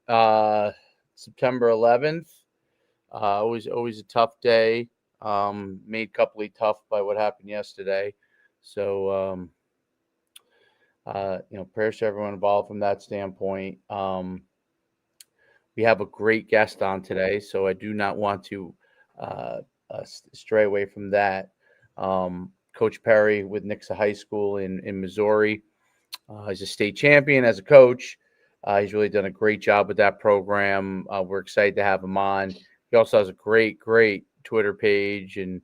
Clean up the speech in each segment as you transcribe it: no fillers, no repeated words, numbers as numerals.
uh, September 11th. Always a tough day. Made couply tough by what happened yesterday. So, prayers to everyone involved from that standpoint. We have a great guest on today, so I do not want to uh, stray away from that. Coach Perry with Nixa High School in Missouri. He's a state champion as a coach. He's really done a great job with that program. We're excited to have him on. He also has a great Twitter page and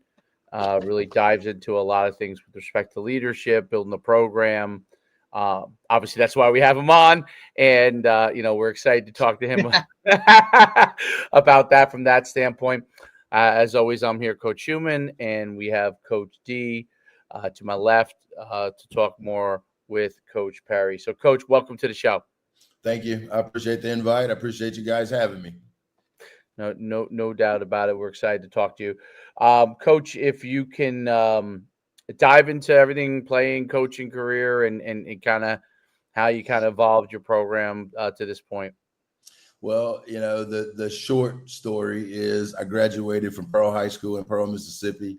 really dives into a lot of things with respect to leadership, building the program. Obviously, that's why we have him on, and we're excited to talk to him about that from that standpoint. As always, I'm here, Coach Schuman, and we have Coach D to my left to talk more with Coach Perry. So, Coach, welcome to the show. Thank you. I appreciate the invite. I appreciate you guys having me. No doubt about it. We're excited to talk to you, Coach. If you can dive into everything, playing, coaching career, and kind of how you kind of evolved your program to this point. Well, the short story is I graduated from Pearl High School in Pearl, Mississippi,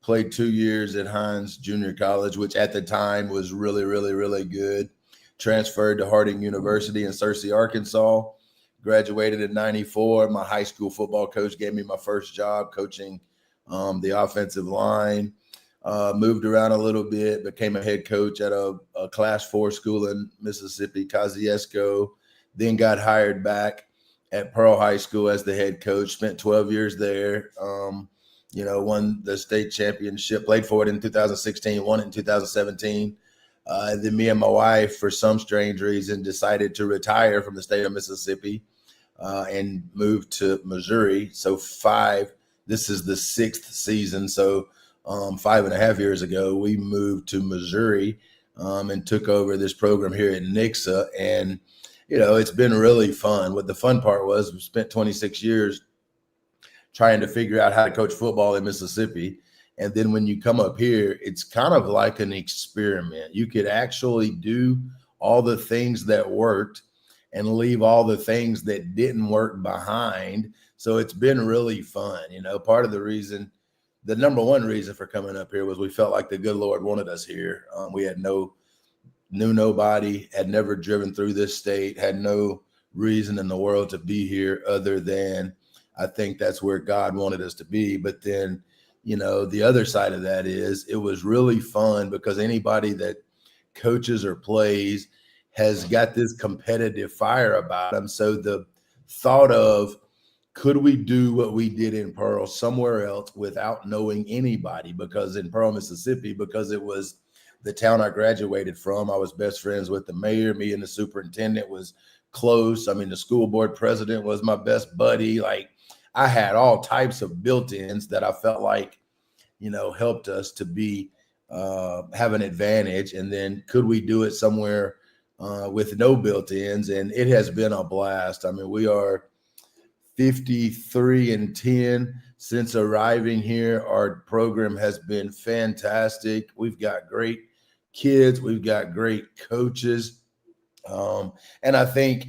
played 2 years at Hines Junior College, which at the time was really, really, really good. Transferred to Harding University in Searcy, Arkansas. Graduated in '94. My high school football coach gave me my first job coaching the offensive line. Moved around a little bit, became a head coach at a Class 4 school in Mississippi, Kosciuszko. Then got hired back at Pearl High School as the head coach. Spent 12 years there. Won the state championship, played for it in 2016, won it in 2017. Then me and my wife, for some strange reason, decided to retire from the state of Mississippi and moved to Missouri. So this is the sixth season. So 5.5 years ago, we moved to Missouri and took over this program here at Nixa. And, it's been really fun. What the fun part was, we spent 26 years trying to figure out how to coach football in Mississippi. And then when you come up here, it's kind of like an experiment. You could actually do all the things that worked and leave all the things that didn't work behind. So it's been really fun. Part of the number one reason for coming up here was we felt like the good Lord wanted us here. We knew nobody, had never driven through this state, had no reason in the world to be here other than I think that's where God wanted us to be. But then, the other side of that is it was really fun because anybody that coaches or plays has got this competitive fire about them. So the thought of, could we do what we did in Pearl somewhere else without knowing anybody? Because in Pearl, Mississippi, because it was the town I graduated from, I was best friends with the mayor. Me and the superintendent was close. I mean, the school board president was my best buddy. Like, I had all types of built-ins that I felt like, helped us to be have an advantage. And then could we do it somewhere with no built-ins? And it has been a blast. I mean, we are 53-10 since arriving here. Our program has been fantastic. We've got great kids. We've got great coaches. And I think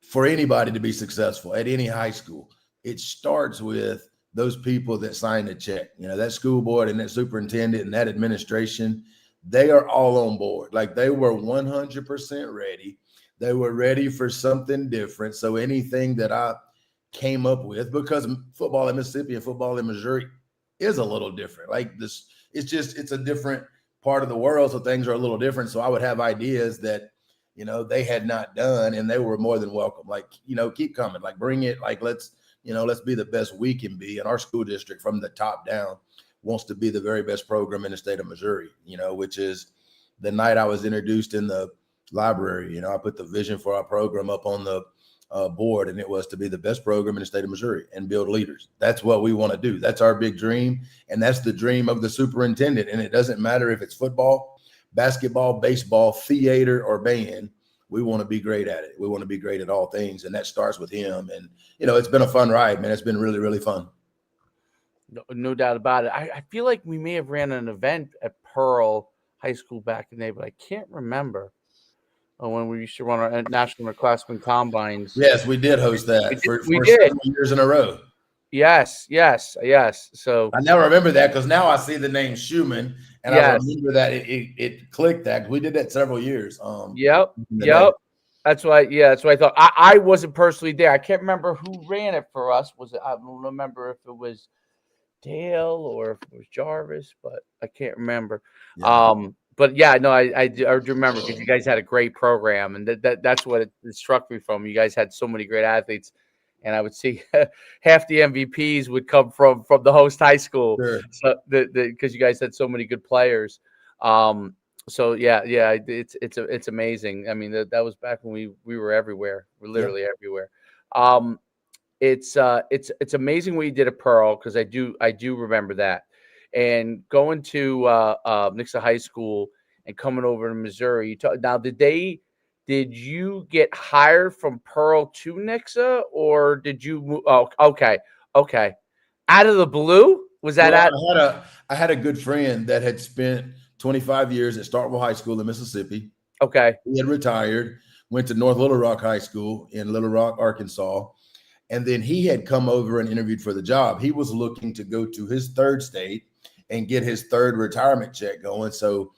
for anybody to be successful at any high school, it starts with those people that sign the check. That school board and that superintendent and that administration, they are all on board. Like, they were 100% ready. They were ready for something different. So anything that I came up with, because football in Mississippi and football in Missouri is a little different. Like, this, it's a different part of the world. So things are a little different. So I would have ideas that, they had not done, and they were more than welcome. Like, keep coming, like, bring it. Like, let's be the best we can be. And our school district from the top down wants to be the very best program in the state of Missouri, which is the night I was introduced in the library. I put the vision for our program up on the board, and it was to be the best program in the state of Missouri and build leaders. That's what we want to do. That's our big dream. And that's the dream of the superintendent. And it doesn't matter if it's football, basketball, baseball, theater, or band. We want to be great at it. We want to be great at all things. And that starts with him. And, it's been a fun ride, man. It's been really, really fun. No doubt about it. I feel like we may have ran an event at Pearl High School back in the day, but I can't remember. when we used to run our national underclassmen combines. Yes, we did host that We for did. several years in a row. Yes, yes, yes. So I now remember that because now I see the name Schuman, and I yes, remember that it clicked that we did that several years. yep, In the day. yep. That's why. Yeah, that's what I thought. I wasn't personally there. I can't remember who ran it for us. Was it? I don't remember if it was Dale or if it was Jarvis, but I can't remember. Yeah, But yeah, no, I do remember because you guys had a great program, and that's what it struck me from. You guys had so many great athletes, and I would see half the MVPs would come from the host high school, sure. so because you guys had so many good players. Um, so yeah, it's amazing. I mean, that was back when we were everywhere. We're Yep. literally everywhere. Um, it's amazing what you did at Pearl because I do remember that, and going to Nixa High School and coming over to Missouri. Now, did you get hired from Pearl to Nixa, or did you? Oh, okay, okay. Out of the blue, was that Well, at? I had a good friend that had spent 25 years at Starkville High School in Mississippi. Okay, He had retired, went to North Little Rock High School in Little Rock, Arkansas, and then he had come over and interviewed for the job. He was looking to go to his third state and get his third retirement check going. So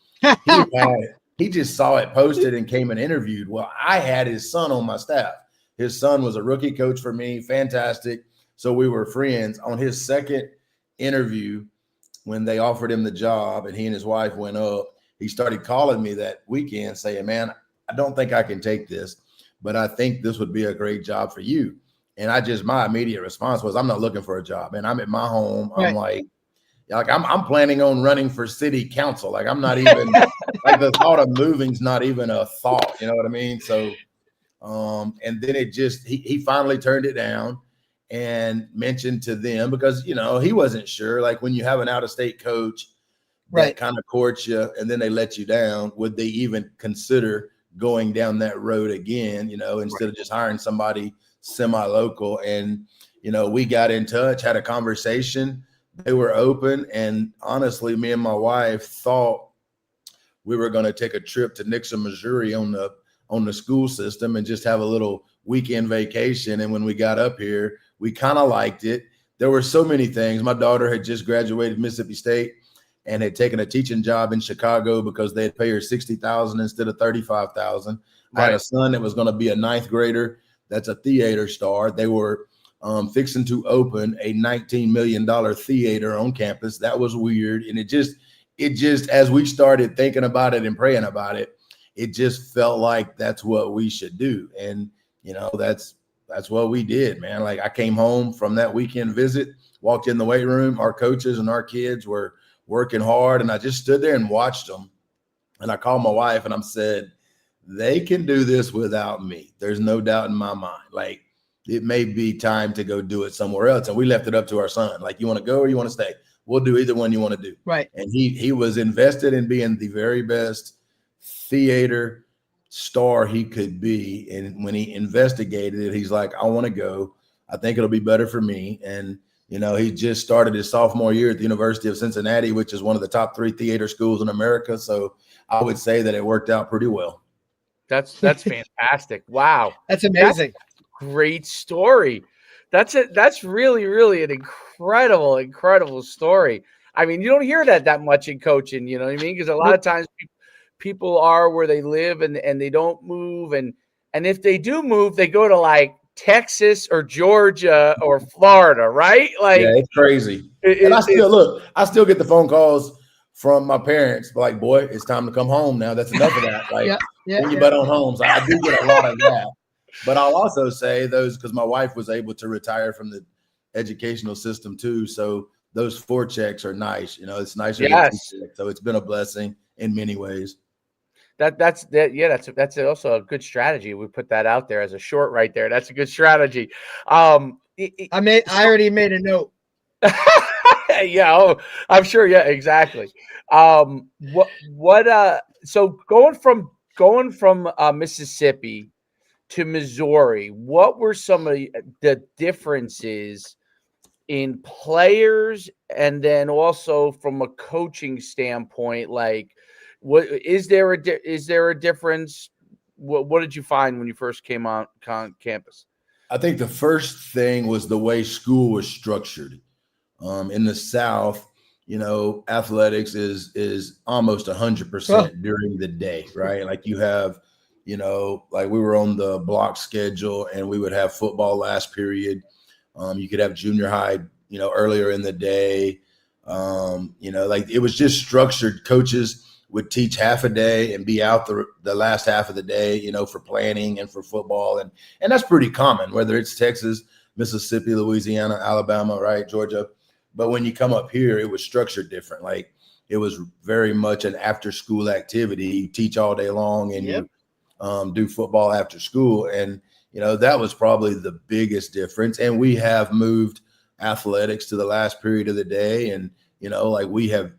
he just saw it posted and came and interviewed. Well, I had his son on my staff. His son was a rookie coach for me, fantastic. So we were friends. On his second interview, when they offered him the job and he and his wife went up, he started calling me that weekend saying, "Man, I don't think I can take this, but I think this would be a great job for you." And my immediate response was, "I'm not looking for a job, and I'm at my home." I'm Right. I'm planning on running for city council. Like I'm not even like the thought of moving's not even a thought. You know what I mean? So, and then he finally turned it down and mentioned to them because he wasn't sure. Like when you have an out of state coach that Right. kind of courts you and then they let you down, would they even consider going down that road again? Instead of just hiring somebody semi-local. And we got in touch, had a conversation. They were open, and honestly, me and my wife thought we were going to take a trip to Nixa, Missouri on the school system and just have a little weekend vacation. And when we got up here, we kind of liked it. There were so many things. My daughter had just graduated Mississippi State and had taken a teaching job in Chicago because they'd pay her $60,000 instead of $35,000. I had a Right. son that was going to be a ninth grader. That's a theater star. They were fixing to open a $19 million theater on campus. That was weird. And it just, as we started thinking about it and praying about it, it just felt like that's what we should do. And, that's what we did, man. Like I came home from that weekend visit, walked in the weight room. Our coaches and our kids were working hard. And I just stood there and watched them. And I called my wife and I said, they can do this without me. There's no doubt in my mind. Like it may be time to go do it somewhere else. And we left it up to our son. Like, you want to go or you want to stay? We'll do either one you want to do. Right. And he was invested in being the very best theater star he could be. And when he investigated it, he's like, I want to go. I think it'll be better for me. And he just started his sophomore year at the University of Cincinnati, which is one of the top 3 theater schools in America. So I would say that it worked out pretty well. That's fantastic. Wow, That's amazing. great story. That's it. That's really, really an incredible story. I mean, you don't hear that much in coaching. You know what I mean? Because a lot of times people are where they live and they don't move, and if they do move, they go to like Texas or Georgia or Florida, right? Yeah, Like it's crazy. And it, it, I still get the phone calls from my parents, like, boy, it's time to come home now. That's enough of that. Like, Yeah. Yeah. when you Yeah. bet on homes, I do get a lot of that. But I'll also say those because my wife was able to retire from the educational system too. So those 4 checks are nice. It's nicer than 2 yes. checks. So it's been a blessing in many ways. That's also a good strategy. We put that out there as a short right there. That's a good strategy. I already made a note. Yeah, I'm sure. Yeah, exactly. So going from Mississippi to Missouri, what were some of the differences in players, and then also from a coaching standpoint? Like, what is there a difference what did you find when you first came on campus? I think the first thing was the way school was structured. In the South, athletics is almost 100% during the day, right? Like you have, like we were on the block schedule and we would have football last period. You could have junior high, earlier in the day. Like it was just structured. Coaches would teach half a day and be out the last half of the day, for planning and for football. And that's pretty common, whether it's Texas, Mississippi, Louisiana, Alabama, right, Georgia. But when you come up here, it was structured different. Like it was very much an after school activity. You teach all day long and you do football after school. And, that was probably the biggest difference. And we have moved athletics to the last period of the day. And, like we have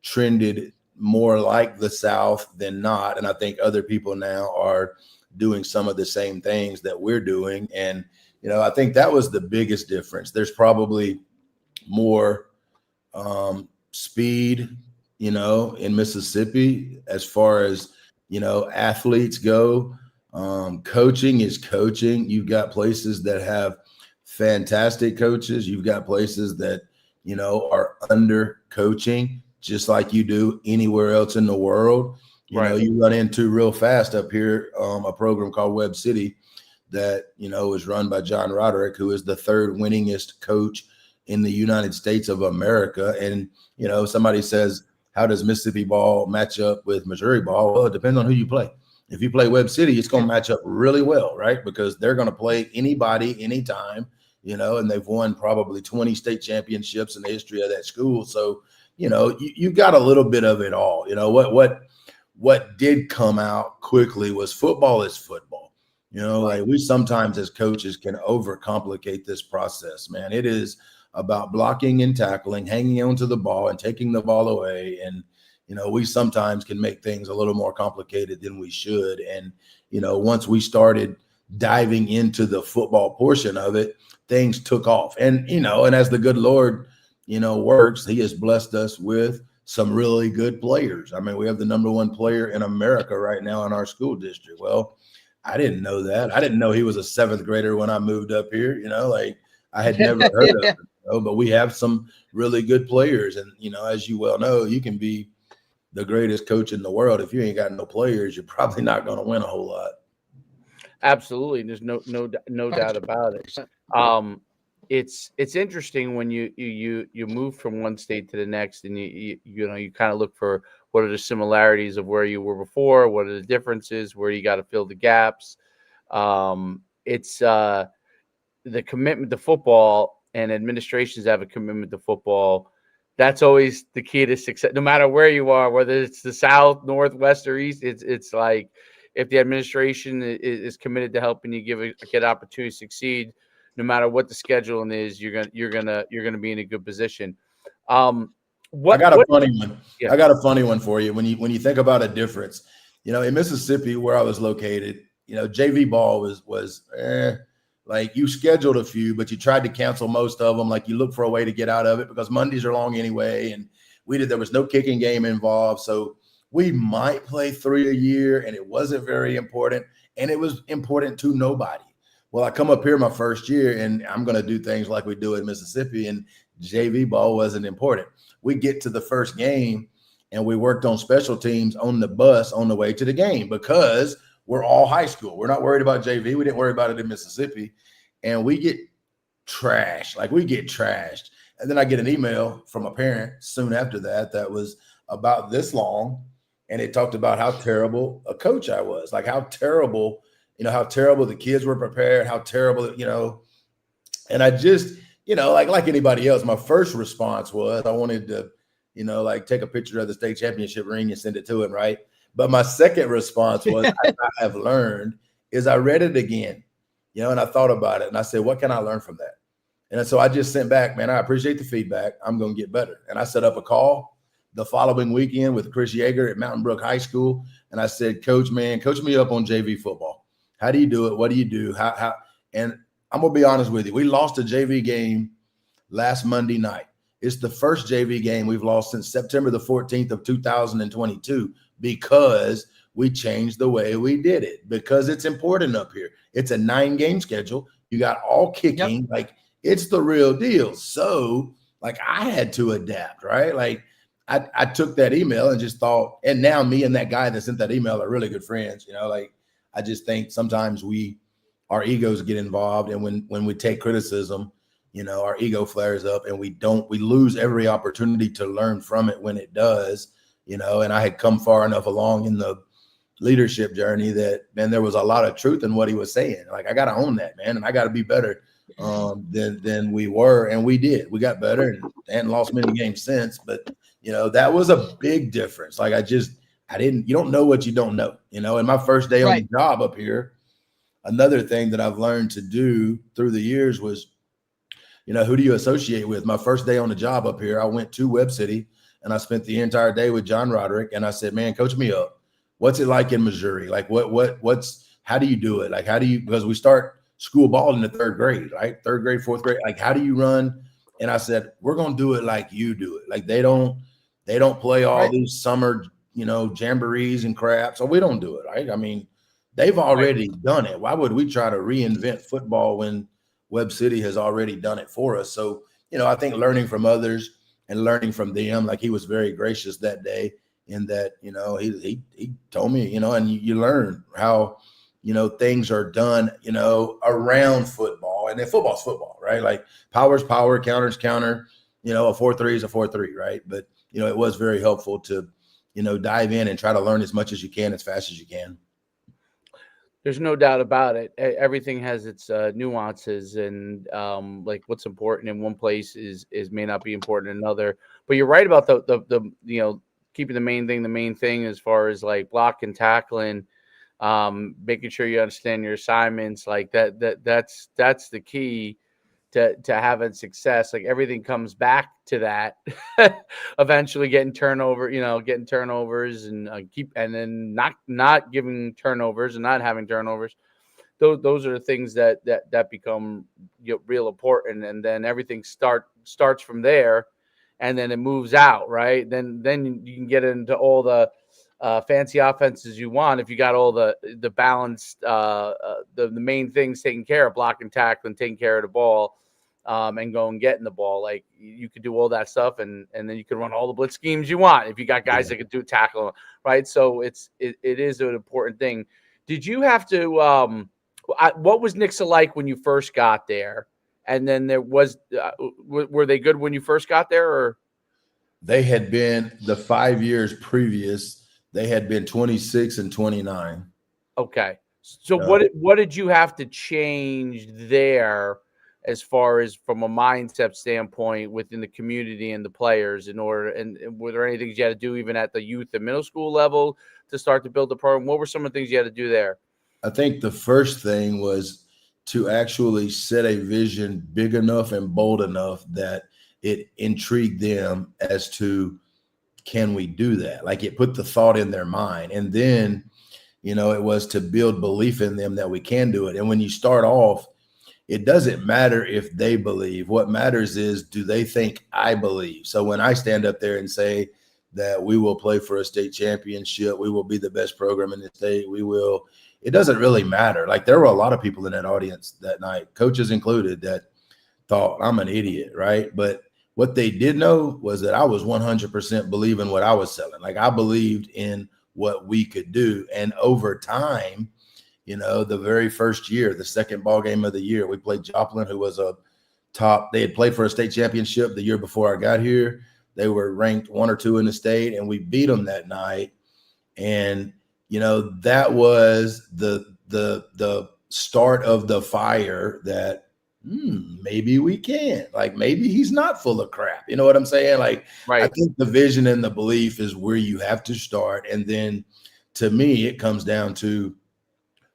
trended more like the South than not. And I think other people now are doing some of the same things that we're doing. And, I think that was the biggest difference. There's probably more speed, in Mississippi as far as, athletes go. Coaching is coaching. You've got places that have fantastic coaches. You've got places that, are under coaching, just like you do anywhere else in the world. You run into real fast up here a program called Web City that, is run by John Roderick, who is the third winningest coach in the United States of America. And, somebody says, how does Mississippi ball match up with Missouri ball? Well, it depends on who you play. If you play Web City, it's going to match up really well, right? Because they're going to play anybody, anytime, and they've won probably 20 state championships in the history of that school. So, you got a little bit of it all. What did come out quickly was football is football. Like we sometimes as coaches can overcomplicate this process, man. It is about blocking and tackling, hanging onto the ball and taking the ball away. And, we sometimes can make things a little more complicated than we should. And, once we started diving into the football portion of it, things took off. And, and as the good Lord, works, he has blessed us with some really good players. I mean, we have the number one player in America right now in our school district. Well, I didn't know that. I didn't know he was a seventh grader when I moved up here, like I had never heard of him, but we have some really good players. And, as you well know, you can be the greatest coach in the world. If you ain't got no players, you're probably not going to win a whole lot. Absolutely. There's no doubt about it. It's interesting when you move from one state to the next, and you kind of look for what are the similarities of where you were before, what are the differences, where you got to fill the gaps. It's the commitment to football, and administrations have a commitment to football. That's always the key to success, no matter where you are, whether it's the South, North, West, or East. It's like if the administration is committed to helping you get an opportunity to succeed, no matter what the scheduling is, you're gonna be in a good position. I got a funny one. Yeah. I got a funny one for you. When you think about a difference, in Mississippi where I was located, JV ball was like you scheduled a few, but you tried to cancel most of them. Like you look for a way to get out of it because Mondays are long anyway. And there was no kicking game involved. So we might play 3 a year and it wasn't very important. And it was important to nobody. Well, I come up here my first year and I'm going to do things like we do in Mississippi, and JV ball wasn't important. We get to the first game and we worked on special teams on the bus on the way to the game because we're all high school. We're not worried about JV. We didn't worry about it in Mississippi. And we get trashed. Like we get trashed. And then I get an email from a parent soon after that was about this long. And it talked about how terrible a coach I was. Like how terrible, how terrible the kids were prepared, how terrible, and I just, like anybody else, my first response was I wanted to, like take a picture of the state championship ring and send it to him. Right. But my second response was I have learned is I read it again, and I thought about it and I said, what can I learn from that? And so I just sent back, man, I appreciate the feedback. I'm going to get better. And I set up a call the following weekend with Chris Yeager at Mountain Brook High School. And I said, coach me up on JV football. How do you do it? What do you do? How? And I'm going to be honest with you. We lost a JV game last Monday night. It's the first JV game we've lost since September the 14th of 2022 because we changed the way we did it because it's important up here. It's a 9-game schedule. You got all kicking. Yep. Like, it's the real deal. So, like, I had to adapt, right? Like, I took that email and just thought, and now me and that guy that sent that email are really good friends. Like, I just think sometimes our egos get involved. And when we take criticism, our ego flares up and we lose every opportunity to learn from it when it does, and I had come far enough along in the leadership journey that, man, there was a lot of truth in what he was saying. Like, I got to own that, man. And I got to be better than we were. And we did. We got better and hadn't lost many games since. But, that was a big difference. Like, you don't know what you don't know, and my first day on the job up here, another thing that I've learned to do through the years was, who do you associate with? My first day on the job up here, I went to Webb City and I spent the entire day with John Roderick. And I said, man, coach me up. What's it like in Missouri? Like, how do you do it? Like, because we start school ball in the 3rd grade, right? 3rd grade, 4th grade. Like, how do you run? And I said, we're going to do it like you do it. Like, they don't play all these summer, jamborees and crap. So we don't do it, right? I mean, they've already done it. Why would we try to reinvent football when Webb City has already done it for us? So, I think learning from others and learning from them, like, he was very gracious that day in that, he told me, and you learn how, things are done, around football. And then football's football, right? Like, power's power, counter's counter, a 4-3 is a 4-3, right? But, it was very helpful to, dive in and try to learn as much as you can, as fast as you can. There's no doubt about it. Everything has its nuances, and like, what's important in one place is may not be important in another. But you're right about the keeping the main thing as far as, like, block and tackling, making sure you understand your assignments, like that's the key to having success. Like, everything comes back to that. Eventually getting turnovers and and then not giving turnovers and not having turnovers. Those are the things that become real important, and then everything starts from there, and then it moves out, right? Then you can get into all the fancy offenses you want if you got all the balanced the main things taken care of, blocking, tackling, taking care of the ball, and go and getting the ball. Like, you could do all that stuff, and then you can run all the blitz schemes you want if you got guys that could do tackle, right? So it is an important thing. Did you have to what was Nixa like when you first got there? And then there was were they good when you first got there, or? They had been, the 5 years previous, they had been 26 and 29. Okay. So what did you have to change there as far as from a mindset standpoint within the community and the players in order, and were there any things you had to do even at the youth and middle school level to start to build the program? What were some of the things you had to do there? I think the first thing was to actually set a vision big enough and bold enough that it intrigued them as to, can we do that? Like, it put the thought in their mind. And then, it was to build belief in them that we can do it. And when you start off, it doesn't matter if they believe. What matters is, do they think I believe? So when I stand up there and say that we will play for a state championship, we will be the best program in the state, it doesn't really matter. Like, there were a lot of people in that audience that night, coaches included, that thought I'm an idiot, right? But what they did know was that I was 100% believing what I was selling. Like, I believed in what we could do. And over time, the very first year, the second ball game of the year, we played Joplin, who was they had played for a state championship the year before I got here. They were ranked 1 or 2 in the state, and we beat them that night. And, that was the start of the fire that, maybe we can. Like, maybe he's not full of crap. You know what I'm saying? Like, right. I think the vision and the belief is where you have to start. And then, to me, it comes down to,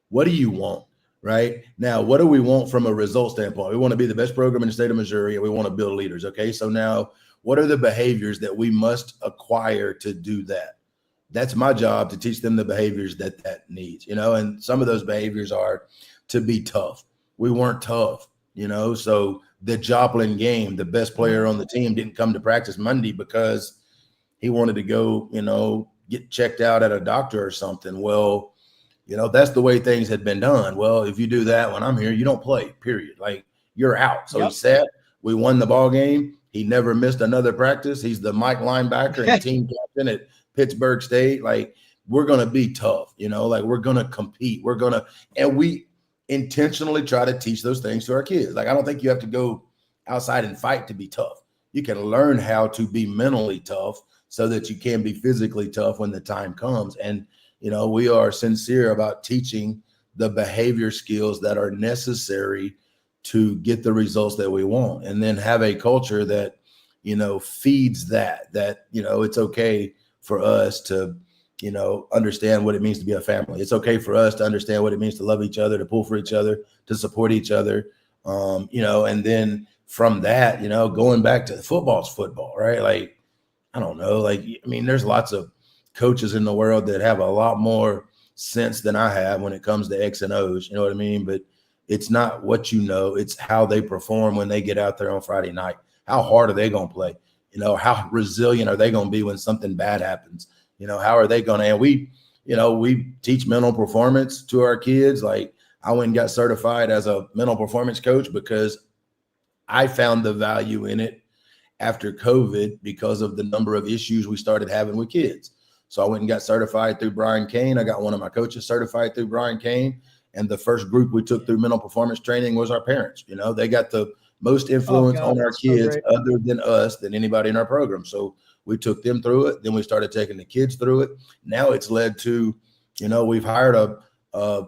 what do you want? Right now, what do we want from a result standpoint? We want to be the best program in the state of Missouri, and we want to build leaders. Okay. So now, what are the behaviors that we must acquire to do that? That's my job, to teach them the behaviors that needs, and some of those behaviors are to be tough. We weren't tough, so the Joplin game, the best player on the team didn't come to practice Monday because he wanted to go, get checked out at a doctor or something. Well, that's the way things had been done. Well, if you do that when I'm here, you don't play, period. Like, you're out. So He sat, we won the ball game. He never missed another practice. He's the Mike linebacker and team captain at Pittsburgh State. Like, we're going to be tough, like we're going to compete. And we intentionally try to teach those things to our kids. Like, I don't think you have to go outside and fight to be tough. You can learn how to be mentally tough so that you can be physically tough when the time comes. And, we are sincere about teaching the behavior skills that are necessary to get the results that we want, and then have a culture that, feeds that, it's okay for us to, understand what it means to be a family. It's okay for us to understand what it means to love each other, to pull for each other, to support each other. And then from that, going back to football's football, right? Like, I don't know, there's lots of coaches in the world that have a lot more sense than I have when it comes to X and O's, you know what I mean? But it's not what it's how they perform when they get out there on Friday night. How hard are they going to play? How resilient are they going to be when something bad happens? How are they going to, and we teach mental performance to our kids. Like, I went and got certified as a mental performance coach because I found the value in it after COVID because of the number of issues we started having with kids. So I went and got certified through Brian Kane. I got one of my coaches certified through Brian Kane. And the first group we took through mental performance training was our parents. They got the most influence on our kids other than us, than anybody in our program. So we took them through it. Then we started taking the kids through it. Now it's led to, we've hired a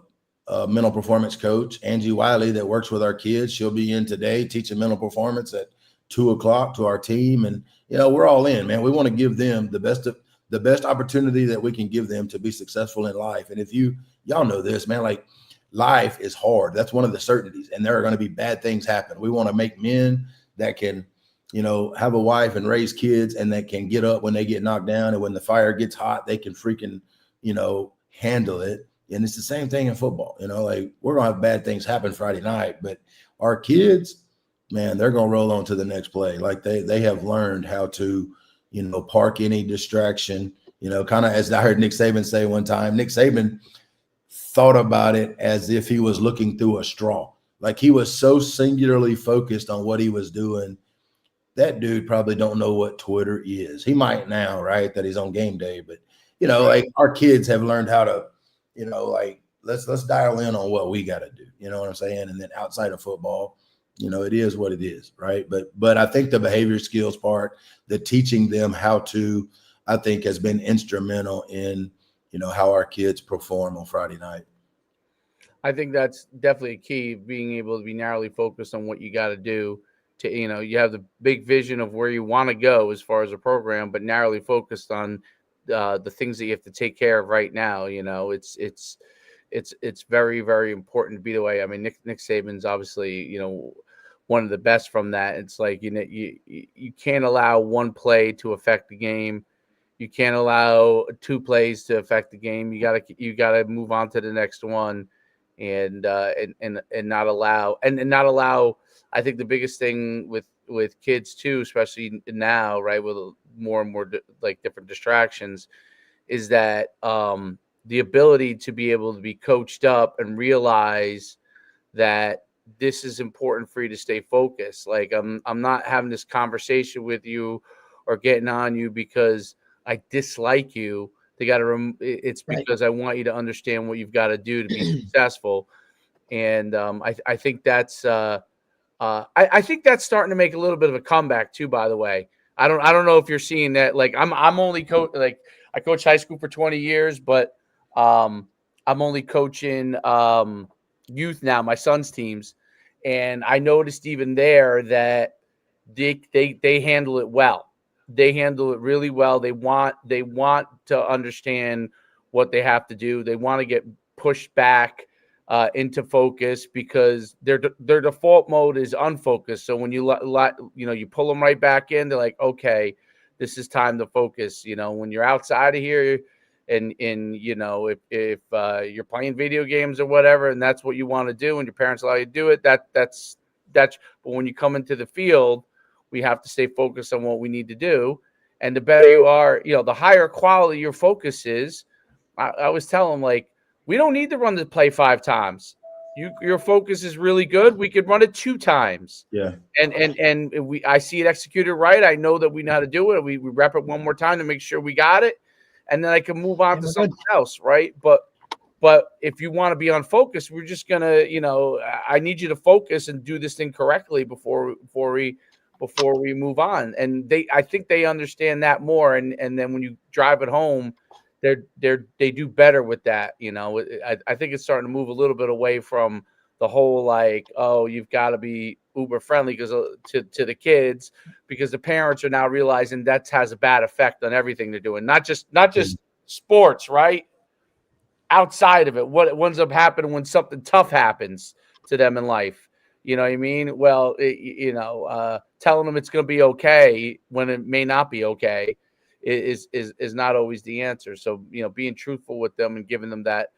mental performance coach, Angie Wiley, that works with our kids. She'll be in today teaching mental performance at 2:00 to our team. And, we're all in, man. We want to give them the best opportunity that we can give them to be successful in life. And if y'all know this, man, like, life is hard. That's one of the certainties. And there are going to be bad things happen. We want to make men that can, have a wife and raise kids, and that can get up when they get knocked down. And when the fire gets hot, they can freaking, handle it. And it's the same thing in football. Like, we're going to have bad things happen Friday night, but our kids, man, they're going to roll on to the next play. Like, they have learned how to, park any distraction, kind of as I heard Nick Saban say one time. Nick Saban thought about it as if he was looking through a straw. Like, he was so singularly focused on what he was doing. That dude probably don't know what Twitter is. He might now, right, that he's on game day. But, like, our kids have learned how to, like, let's dial in on what we got to do. You know what I'm saying? And then outside of football, it is what it is, right? But I think the behavior skills part, the teaching them how to, I think, has been instrumental in, how our kids perform on Friday night. I think that's definitely a key, being able to be narrowly focused on what you got to do to, you have the big vision of where you want to go as far as a program, but narrowly focused on the things that you have to take care of right now. It's very, very important to be the way. I mean, Nick Saban's obviously, one of the best from that. It's like, you can't allow one play to affect the game. You can't allow two plays to affect the game. You gotta move on to the next one, and not allow. I think the biggest thing with kids too, especially now, right, with more and more like different distractions, is that the ability to be able to be coached up and realize that this is important for you to stay focused. Like, I'm not having this conversation with you or getting on you because I dislike you. It's because I want you to understand what you've got to do to be successful. And I think that's I think that's starting to make a little bit of a comeback too. By the way, I don't know if you're seeing that. Like, I'm only I coached high school for 20 years, but I'm only coaching youth now, my son's teams, and I noticed even there that they handle it well. They handle it really well. They want to understand what they have to do. They want to get pushed back into focus, because their default mode is unfocused. So when you you pull them right back in, they're like, okay, this is time to focus. When you're outside of here, and if you're playing video games or whatever, and that's what you want to do, and your parents allow you to do it, that's. But when you come into the field, we have to stay focused on what we need to do. And the better you are, the higher quality your focus is. I always tell them, like, we don't need to run the play 5 times. Your focus is really good. We could run it 2 times. Yeah. And I see it executed right. I know that we know how to do it. We rep it one more time to make sure we got it, and then I can move on to something else, right? But if you want to be on focus, we're just gonna, I need you to focus and do this thing correctly before we move on. And I think they understand that more. And then when you drive it home, they do better with that. I think it's starting to move a little bit away from the whole, like, oh, you've got to be uber friendly because to the kids, because the parents are now realizing that has a bad effect on everything they're doing, not just sports, right? Outside of it, what ends up happening when something tough happens to them in life. You know what I mean? Well, telling them it's going to be okay when it may not be okay is not always the answer. So, being truthful with them and giving them that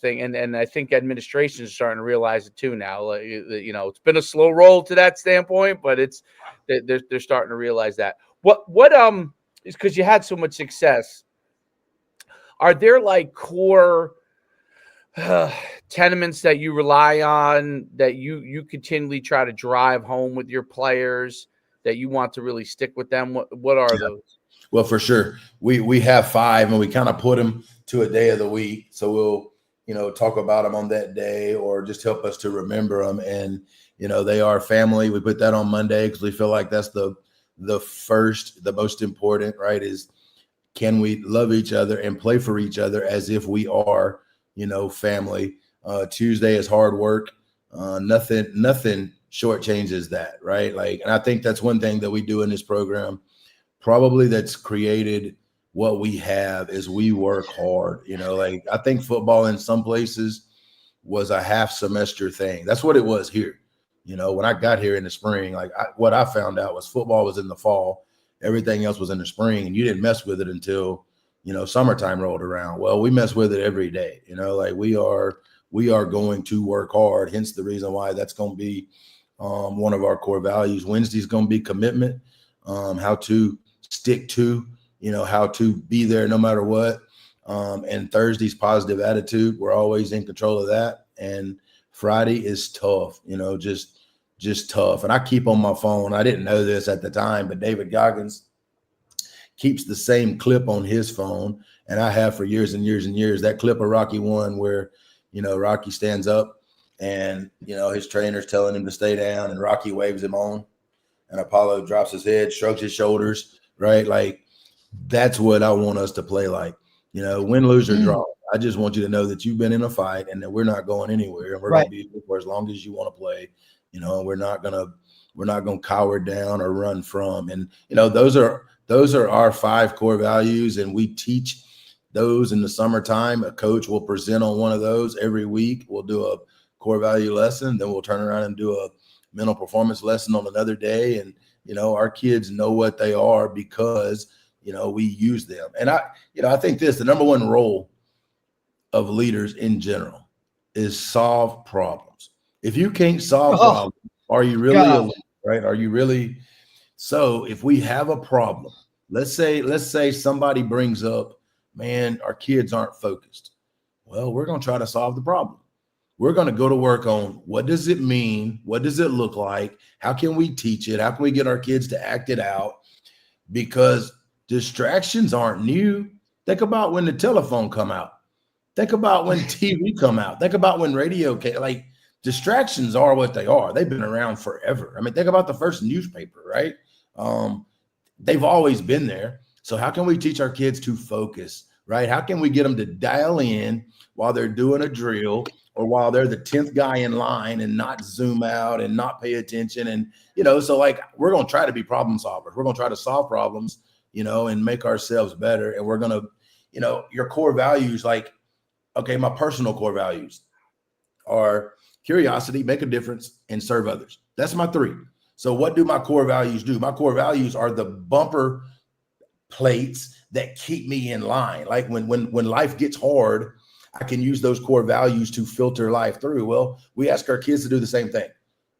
thing. And I think administration is starting to realize it too now. Like, it's been a slow roll to that standpoint, but they're starting to realize that. What is, because you had so much success, are there like core tenements that you rely on, that you continually try to drive home with your players, that you want to really stick with them? What are those? Well, for sure. We have 5, and we kind of put them to a day of the week. So we'll, talk about them on that day, or just help us to remember them. And, they are family. We put that on Monday because we feel like that's the most important, right? Is, can we love each other and play for each other as if we are, family? Tuesday is hard work. Nothing shortchanges that, right? Like, and I think that's one thing that we do in this program, probably that's created what we have, is we work hard. Like, I think football in some places was a half semester thing. That's what it was here. When I got here in the spring, like, what I found out was football was in the fall. Everything else was in the spring, and you didn't mess with it until, summertime rolled around. Well, we mess with it every day. Like, we are going to work hard. Hence the reason why that's going to be one of our core values. Wednesday's going to be commitment, how to stick to, how to be there no matter what. And Thursday's positive attitude. We're always in control of that. And Friday is tough, just tough. And I keep on my phone, I didn't know this at the time, but David Goggins keeps the same clip on his phone, and I have for years and years and years. That clip of Rocky 1 where, Rocky stands up and, his trainer's telling him to stay down, and Rocky waves him on, and Apollo drops his head, shrugs his shoulders, right? Like, that's what I want us to play like. Win, lose, or draw. I just want you to know that you've been in a fight and that we're not going anywhere, and we're going to be here for as long as you want to play. We're not gonna cower down or run from. And those are our 5 core values, and we teach those in the summertime. A coach will present on one of those every week. We'll do a core value lesson, then we'll turn around and do a mental performance lesson on another day. And our kids know what they are because we use them. And I think the number one role of leaders in general is solve problems. If you can't solve problems, are you really a leader, right? Are you really? So if we have a problem, let's say somebody brings up, man, our kids aren't focused. Well, we're going to try to solve the problem. We're going to go to work on, what does it mean? What does it look like? How can we teach it? How can we get our kids to act it out? Because distractions aren't new. Think about when the telephone come out. Think about when TV come out. Think about when radio came. Like, distractions are what they are. They've been around forever. I mean, think about the first newspaper, right? They've always been there. So how can we teach our kids to focus, right? How can we get them to dial in while they're doing a drill or while they're the 10th guy in line, and not zoom out and not pay attention? And, so like, we're going to try to be problem solvers. We're going to try to solve problems, and make ourselves better. And we're going to, your core values, like, okay, my personal core values are curiosity, make a difference, and serve others. That's my 3. So what do my core values do? My core values are the bumper plates that keep me in line. Like, when life gets hard, I can use those core values to filter life through. Well, we ask our kids to do the same thing,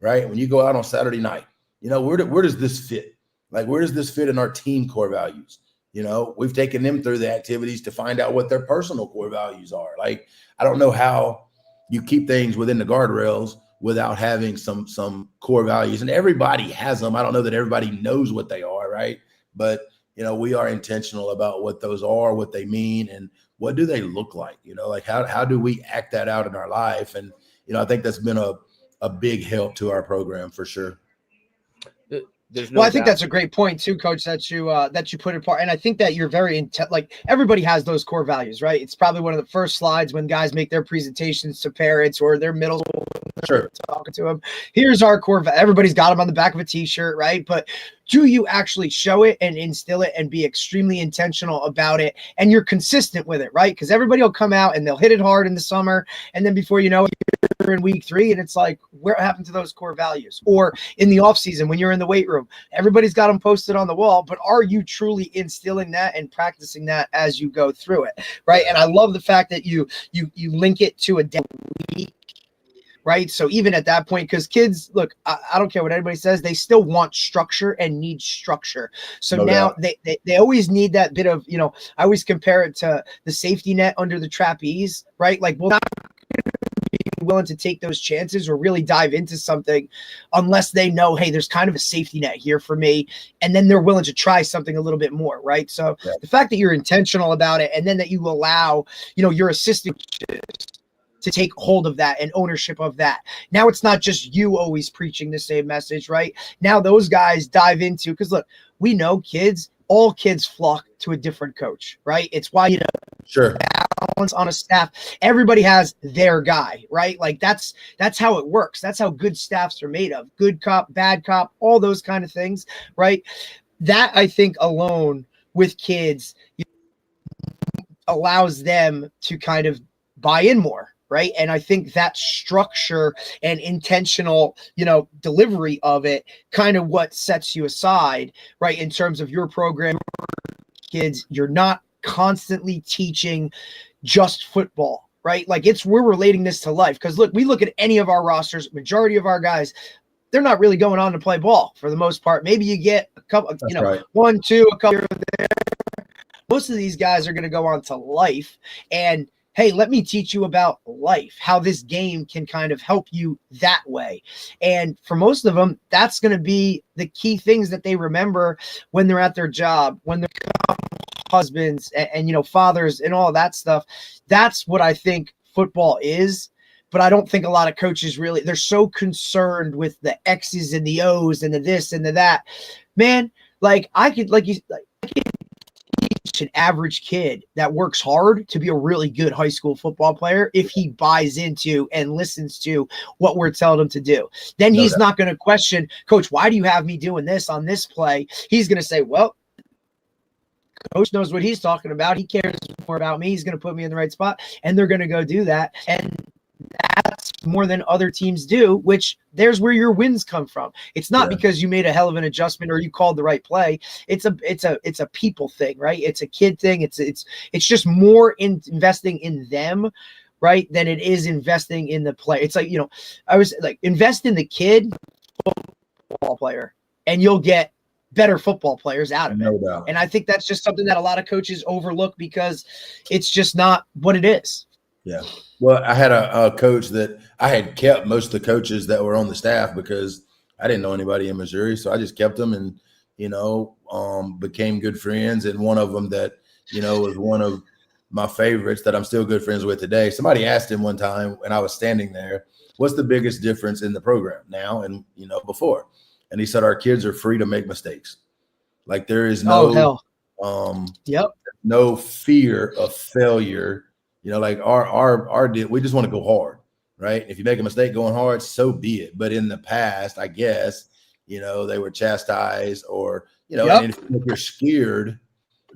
right? When you go out on Saturday night, where does this fit? Like, where does this fit in our team core values? You know, we've taken them through the activities to find out what their personal core values are. Like, I don't know how you keep things within the guardrails without having some core values. And everybody has them. I don't know that everybody knows what they are, right? But, you know, we are intentional about what those are, what they mean, and what do they look like? You know, like how do we act that out in our life? And, you know, I think that's been a big help to our program for sure. There's no I think doubt. that's a great point too, Coach, that you put in part. And I think that you're very like everybody has those core values, right? It's probably one of the first slides when guys make their presentations to parents or their middle school Sure. talking to them. Here's our core. Everybody's got them on the back of a t-shirt, right? But do you actually show it and instill it and be extremely intentional about it? And you're consistent with it, right? Because everybody will come out and they'll hit it hard in the summer. And then before you know it, you're in week 3 and it's like, where happened to those core values? Or in the off season, when you're in the weight room, everybody's got them posted on the wall, but are you truly instilling that and practicing that as you go through it? Right. And I love the fact that you link it to a day week. Right. So even at that point, because kids, look, I don't care what anybody says, they still want structure and need structure. So No now doubt. they always need that bit of, you know, I always compare it to the safety net under the trapeze, right? Like, well, not be willing to take those chances or really dive into something unless they know, hey, there's kind of a safety net here for me. And then they're willing to try something a little bit more. Right. So Yeah. the fact that you're intentional about it and then that you allow, you know, your assistant to take hold of that and ownership of that. Now it's not just you always preaching the same message, right? Now those guys dive into, because look, we know all kids flock to a different coach, right? It's why, you know, Sure. balance on a staff. Everybody has their guy, right? Like that's how it works. That's how good staffs are made of. Good cop, bad cop, all those kind of things, right? That I think alone with kids allows them to kind of buy in more. Right. And I think that structure and intentional, you know, delivery of it kind of what sets you aside, right, in terms of your program. Kids, you're not constantly teaching just football, right? Like we're relating this to life. Because look, we look at any of our rosters, majority of our guys, they're not really going on to play ball for the most part. Maybe you get a couple, That's you know, right. 1, 2, a couple there. Most of these guys are going to go on to life. And hey, let me teach you about life, how this game can kind of help you that way. And for most of them, that's going to be the key things that they remember when they're at their job, when they're husbands and you know, fathers and all that stuff. That's what I think football is. But I don't think a lot of coaches really, they're so concerned with the X's and the O's and the this and the that. Man, like I could teach an average kid that works hard to be a really good high school football player if he buys into and listens to what we're telling him to do. Then he's not going to question, Coach, why do you have me doing this on this play? He's going to say, well, Coach knows what he's talking about. He cares more about me. He's going to put me in the right spot, and they're going to go do that. And that's more than other teams do, which there's where your wins come from. It's not because you made a hell of an adjustment or you called the right play. It's a people thing, right? It's a kid thing. It's just more in investing in them, right, than it is investing in the play. It's like, you know, I was like, invest in the kid football player and you'll get better football players out of it. No doubt. And I think that's just something that a lot of coaches overlook because it's just not what it is. Yeah. Well, I had a coach that I had kept most of the coaches that were on the staff because I didn't know anybody in Missouri. So I just kept them and, you know, became good friends. And one of them that, you know, was one of my favorites that I'm still good friends with today. Somebody asked him one time when I was standing there, what's the biggest difference in the program now and, you know, before? And he said, our kids are free to make mistakes. Like there is no, no fear of failure. You know, like our we just want to go hard, right? If you make a mistake going hard, so be it. But in the past, I guess, you know, they were chastised or, you know, and if you're scared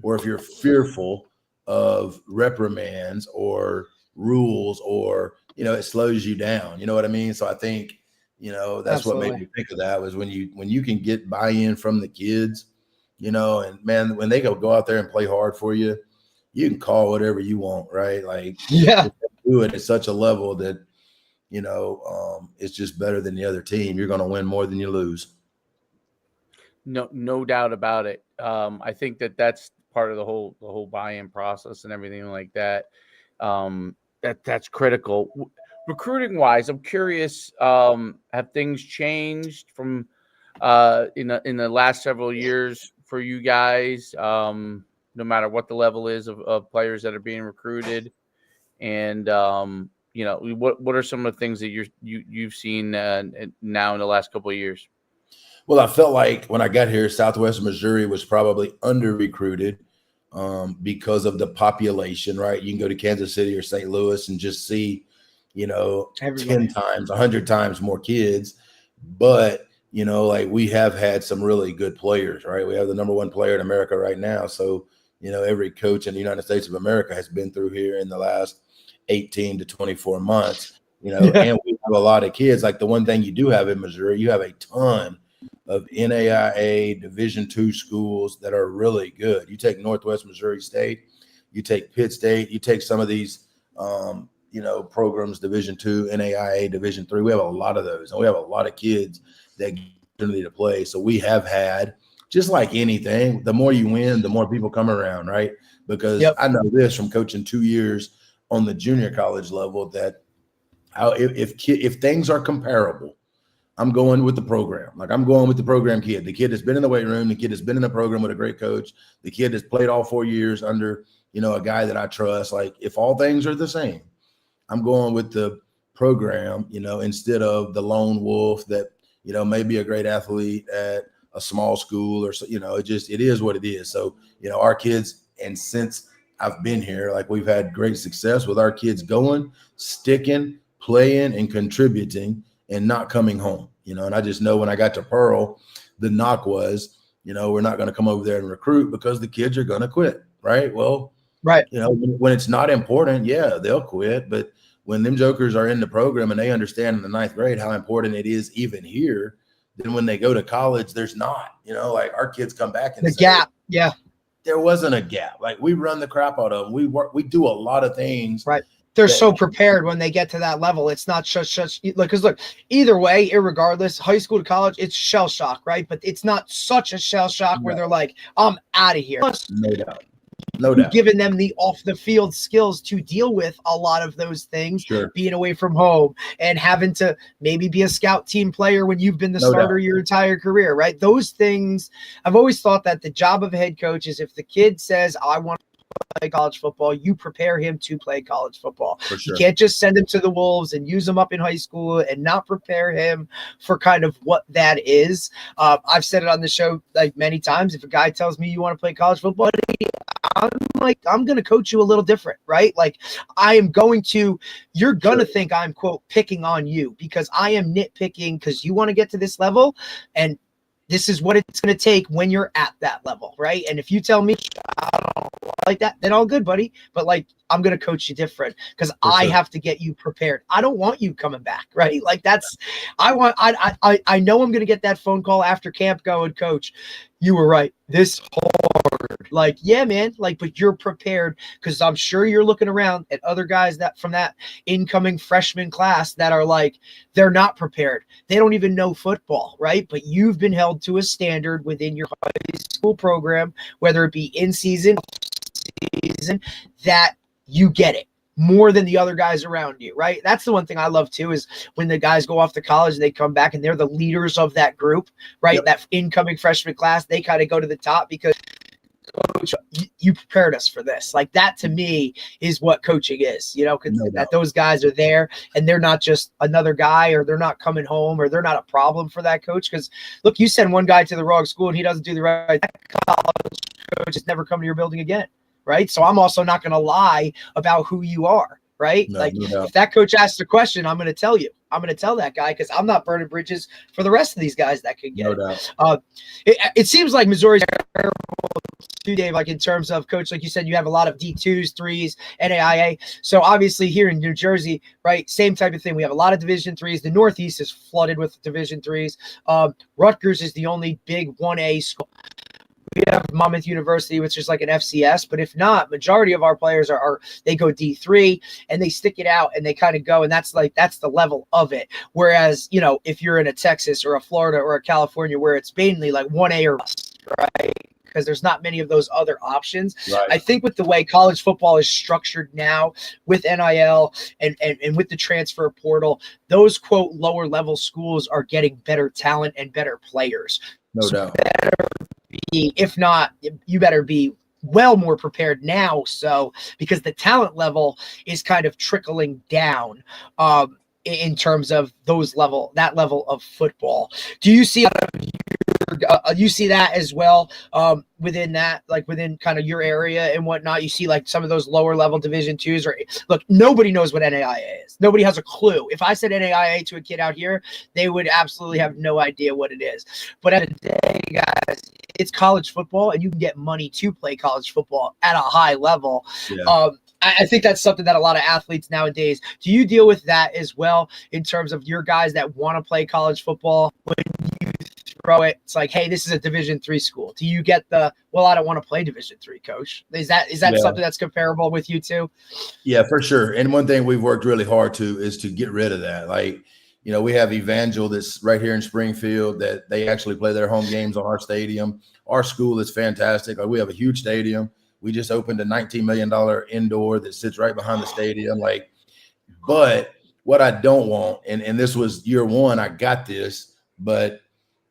or if you're fearful of reprimands or rules or, you know, it slows you down. You know what I mean? So I think, you know, that's what made me think of that was when you can get buy-in from the kids, you know, and man, when they go out there and play hard for you, you can call whatever you want, right? Like, do it at such a level that, you know, it's just better than the other team. You're going to win more than you lose. No doubt about it. I think that's part of the whole buy-in process and everything like that. That's critical. Recruiting wise, I'm curious. Have things changed from in the last several years for you guys? No matter what the level is of players that are being recruited, and what are some of the things that you've seen now in the last couple of years? Well, I felt like when I got here, Southwest Missouri was probably under recruited because of the population, right? You can go to Kansas City or St. Louis and just see, Everybody. 10 times, 100 times more kids. But, like we have had some really good players, right? We have the number one player in America right now. So, every coach in the United States of America has been through here in the last 18 to 24 months, and we have a lot of kids. Like the one thing you do have in Missouri, you have a ton of NAIA Division II schools that are really good. You take Northwest Missouri State, you take Pitt State, you take some of these, programs, Division II, NAIA Division III. We have a lot of those, and we have a lot of kids that get the opportunity to play. So we have had, just like anything, the more you win, the more people come around, right? Because I know this from coaching 2 years on the junior college level that if things are comparable, I'm going with the program. Like I'm going with the program kid. The kid has been in the weight room. The kid has been in the program with a great coach. The kid has played all 4 years under, a guy that I trust. Like if all things are the same, I'm going with the program, instead of the lone wolf that, may be a great athlete at a small school or, it is what it is. So, our kids, and since I've been here, like we've had great success with our kids going, sticking, playing, and contributing, and not coming home, and I just know when I got to Pearl, the knock was, we're not going to come over there and recruit because the kids are going to quit. Right. Well, right. When it's not important, yeah, they'll quit. But when them jokers are in the program and they understand in the 9th grade how important it is even here, then when they go to college, there's not, like our kids come back and the say, gap. Yeah. There wasn't a gap. Like we run the crap out of them. We do a lot of things. Right. They're so prepared when they get to that level. It's not just because look, either way, irregardless, high school to college, it's shell shock, right? But it's not such a shell shock where they're like, I'm out of here. No doubt. No doubt. Giving them the off the field skills to deal with a lot of those things, being away from home and having to maybe be a scout team player when you've been the starter your entire career, right? Those things, I've always thought that the job of a head coach is if the kid says, I want to play college football, you prepare him to play college football. You can't just send him to the Wolves and use him up in high school and not prepare him for kind of what that is. I've said it on the show like many times. If a guy tells me you want to play college football, I'm going to coach you a little different, right? Like you're going to think I'm quote picking on you because I am nitpicking because you want to get to this level and this is what it's going to take when you're at that level, right? And if you tell me I don't like that, then all good, buddy. But like, I'm going to coach you different because I have to get you prepared. I don't want you coming back, right? Like I know I'm going to get that phone call after camp going, Coach, you were right. This hard. Like, yeah, man. Like, but you're prepared because I'm sure you're looking around at other guys that from that incoming freshman class that are like, they're not prepared. They don't even know football, right? But you've been held to a standard within your high school program, whether it be in season, that you get it more than the other guys around you, right? That's the one thing I love too, is when the guys go off to college and they come back and they're the leaders of that group, right? That incoming freshman class, they kind of go to the top because Coach, you prepared us for this. Like that to me is what coaching is, that those guys are there and they're not just another guy or they're not coming home or they're not a problem for that coach. Because look, you send one guy to the wrong school and he doesn't do the right thing, college coach is never come to your building again. Right. So I'm also not going to lie about who you are. Right. If that coach asks a question, I'm going to tell you. I'm going to tell that guy because I'm not burning bridges for the rest of these guys that could get it. It seems like Missouri's terrible too, Dave, like in terms of coach, like you said, you have a lot of D2s, 3s, NAIA. So obviously here in New Jersey, right, same type of thing. We have a lot of Division 3s. The Northeast is flooded with Division 3s. Rutgers is the only big 1A school. we have Monmouth University, which is like an FCS, but if not, majority of our players are they go D3 and they stick it out and they kind of go, and that's the level of it. Whereas, you know, if you're in a Texas or a Florida or a California where it's mainly like 1A or bust, right? Because there's not many of those other options. Right. I think with the way college football is structured now with NIL and with the transfer portal, those quote lower level schools are getting better talent and better players. No doubt. If not, you better be well more prepared now. So because the talent level is kind of trickling down in terms of that level of football. Do you see you see that as well within that, like within kind of your area and whatnot? You see like some of those lower level Division twos, or look, nobody knows what NAIA is. Nobody has a clue. If I said NAIA to a kid out here, they would absolutely have no idea what it is. But at the day, guys, it's college football, and you can get money to play college football at a high level. Yeah. I think that's something that a lot of athletes nowadays, do you deal with that as well in terms of your guys that want to play college football? When you throw it, it's like, hey, this is a Division III school. Do you get the, well, I don't want to play Division III, coach? Is that something that's comparable with you too? Yeah, for sure. And one thing we've worked really hard is to get rid of that. Like, you know, we have Evangel that's right here in Springfield that they actually play their home games on our stadium. Our school is fantastic. Like, we have a huge stadium. We just opened a $19 million indoor that sits right behind the stadium. Like, but what I don't want, and this was year one, I got this, but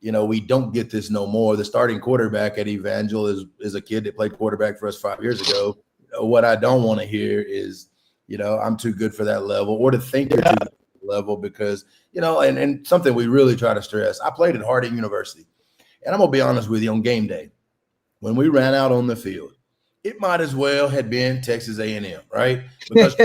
you know, we don't get this no more. The starting quarterback at Evangel is a kid that played quarterback for us 5 years ago. What I don't want to hear is, you know, I'm too good for that level, or to think you're too good for that level, because, you know, and something we really try to stress. I played at Harding University, and I'm gonna be honest with you, on game day, when we ran out on the field, it might as well have been Texas A&M, right? Because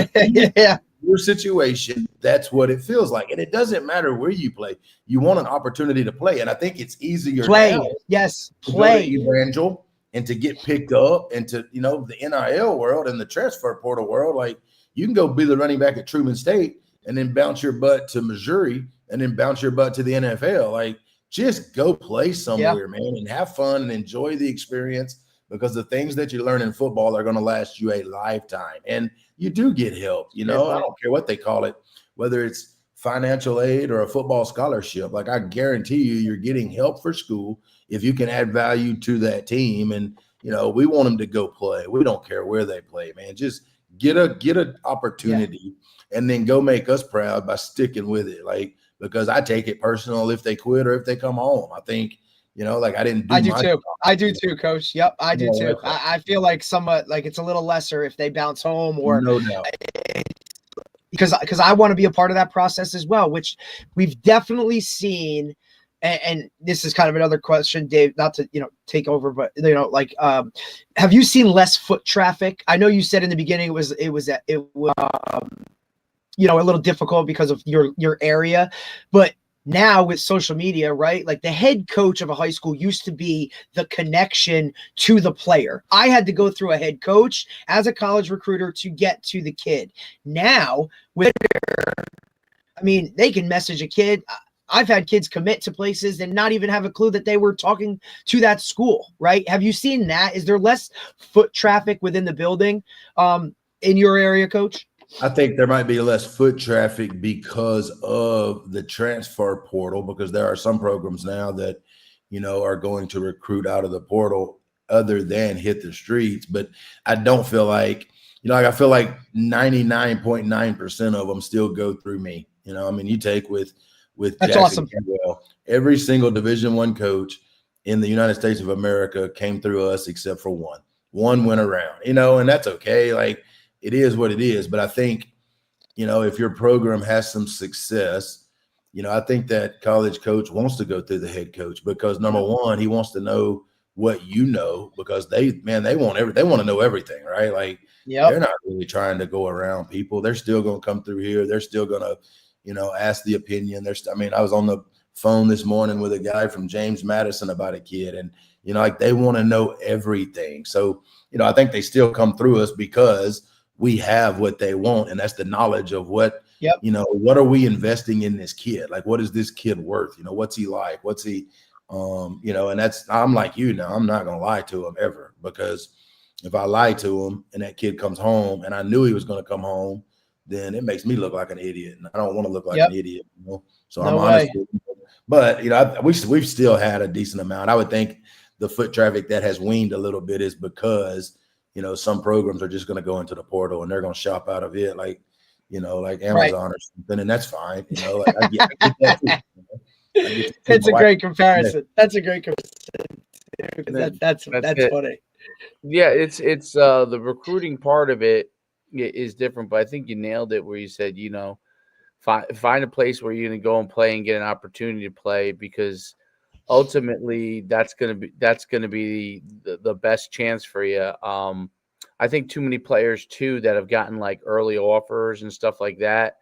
your situation, that's what it feels like. And it doesn't matter where you play. You want an opportunity to play. And I think it's easier now Yes, to play. go to Evangel and to get picked up, and to, you know, the NIL world and the transfer portal world. Like, you can go be the running back at Truman State and then bounce your butt to Missouri and then bounce your butt to the NFL. Like, just go play somewhere, man, and have fun and enjoy the experience, because the things that you learn in football are going to last you a lifetime. And you do get help, you know, I don't care what they call it, whether it's financial aid or a football scholarship. Like, I guarantee you're getting help for school if you can add value to that team. And, you know, we want them to go play. We don't care where they play, man. Just get an opportunity and then go make us proud by sticking with it. Like, because I take it personal if they quit or if they come home. I think, you know, like, I didn't do I do my too. job. I do too, coach. Yep, I do No, too. I feel like somewhat like it's a little lesser if they bounce home, or no doubt. because I want to be a part of that process as well, which we've definitely seen. And this is kind of another question, Dave, not to, you know, take over, but, you know, like, have you seen less foot traffic? I know you said in the beginning it was you know, a little difficult because of your area, but now with social media, right? Like, the head coach of a high school used to be the connection to the player. I had to go through a head coach as a college recruiter to get to the kid. Now, with, I mean, they can message a kid. I've had kids commit to places and not even have a clue that they were talking to that school, right? Have you seen that? Is there less foot traffic within the building in your area, coach? I think there might be less foot traffic because of the transfer portal, because there are some programs now that, you know, are going to recruit out of the portal other than hit the streets. But I don't feel like, you know, like, I feel like 99.9% of them still go through me. You know, I mean, you take with That's Jackson awesome. Campbell, every single Division I coach in the United States of America came through us except for one. One went around, you know, and that's okay. Like, it is what it is. But I think, you know, if your program has some success, you know, I think that college coach wants to go through the head coach, because number one, he wants to know what you know, because they want to know everything, right? Like, they're not really trying to go around people. They're still going to come through here. They're still going to, you know, ask the opinion. I mean, I was on the phone this morning with a guy from James Madison about a kid, and, you know, like, they want to know everything. So, you know, I think they still come through us because we have what they want, and that's the knowledge of what, you know, what are we investing in this kid? Like, what is this kid worth? You know, what's he like? What's he, And I'm like you now. I'm not gonna lie to him ever, because if I lie to him and that kid comes home and I knew he was gonna come home, then it makes me look like an idiot, and I don't want to look like an idiot. So I'm honest with him. But we've still had a decent amount. I would think the foot traffic that has weaned a little bit is because some programs are just going to go into the portal and they're going to shop out of it, like Amazon or something, and that's fine. I get that too. It's a great comparison. That's a great comparison. That's funny. Yeah, it's the recruiting part of it is different, but I think you nailed it where you said, find a place where you're going to go and play and get an opportunity to play, because ultimately that's going to be the best chance for you. I think too many players too that have gotten like early offers and stuff like that.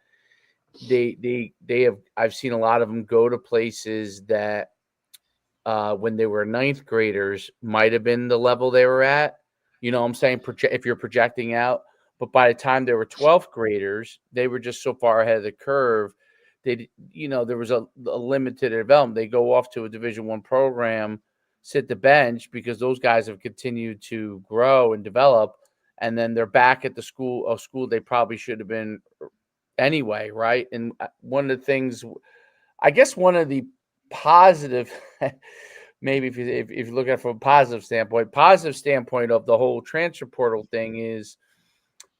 I've seen a lot of them go to places that when they were ninth graders might have been the level they were at. I'm saying if you're projecting out, but by the time they were 12th graders, they were just so far ahead of the curve. There was a limit to their development. They go off to a Division I program, sit the bench, because those guys have continued to grow and develop, and then they're back at a school they probably should have been anyway, right? And one of the things, I guess, one of the positive, maybe if you look at it from a positive standpoint of the whole transfer portal thing is,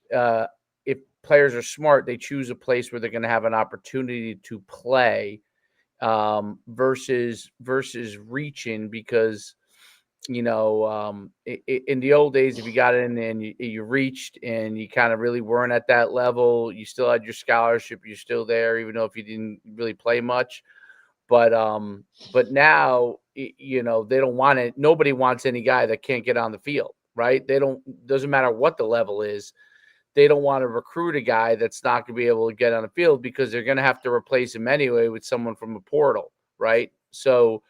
if players are smart, they choose a place where they're going to have an opportunity to play, versus reaching, because in the old days, if you got in and you reached and you kind of really weren't at that level, you still had your scholarship, you're still there, even though if you didn't really play much. But now, they don't want it. Nobody wants any guy that can't get on the field, right? Doesn't matter what the level is. They don't want to recruit a guy that's not going to be able to get on the field, because they're going to have to replace him anyway with someone from a portal, right? So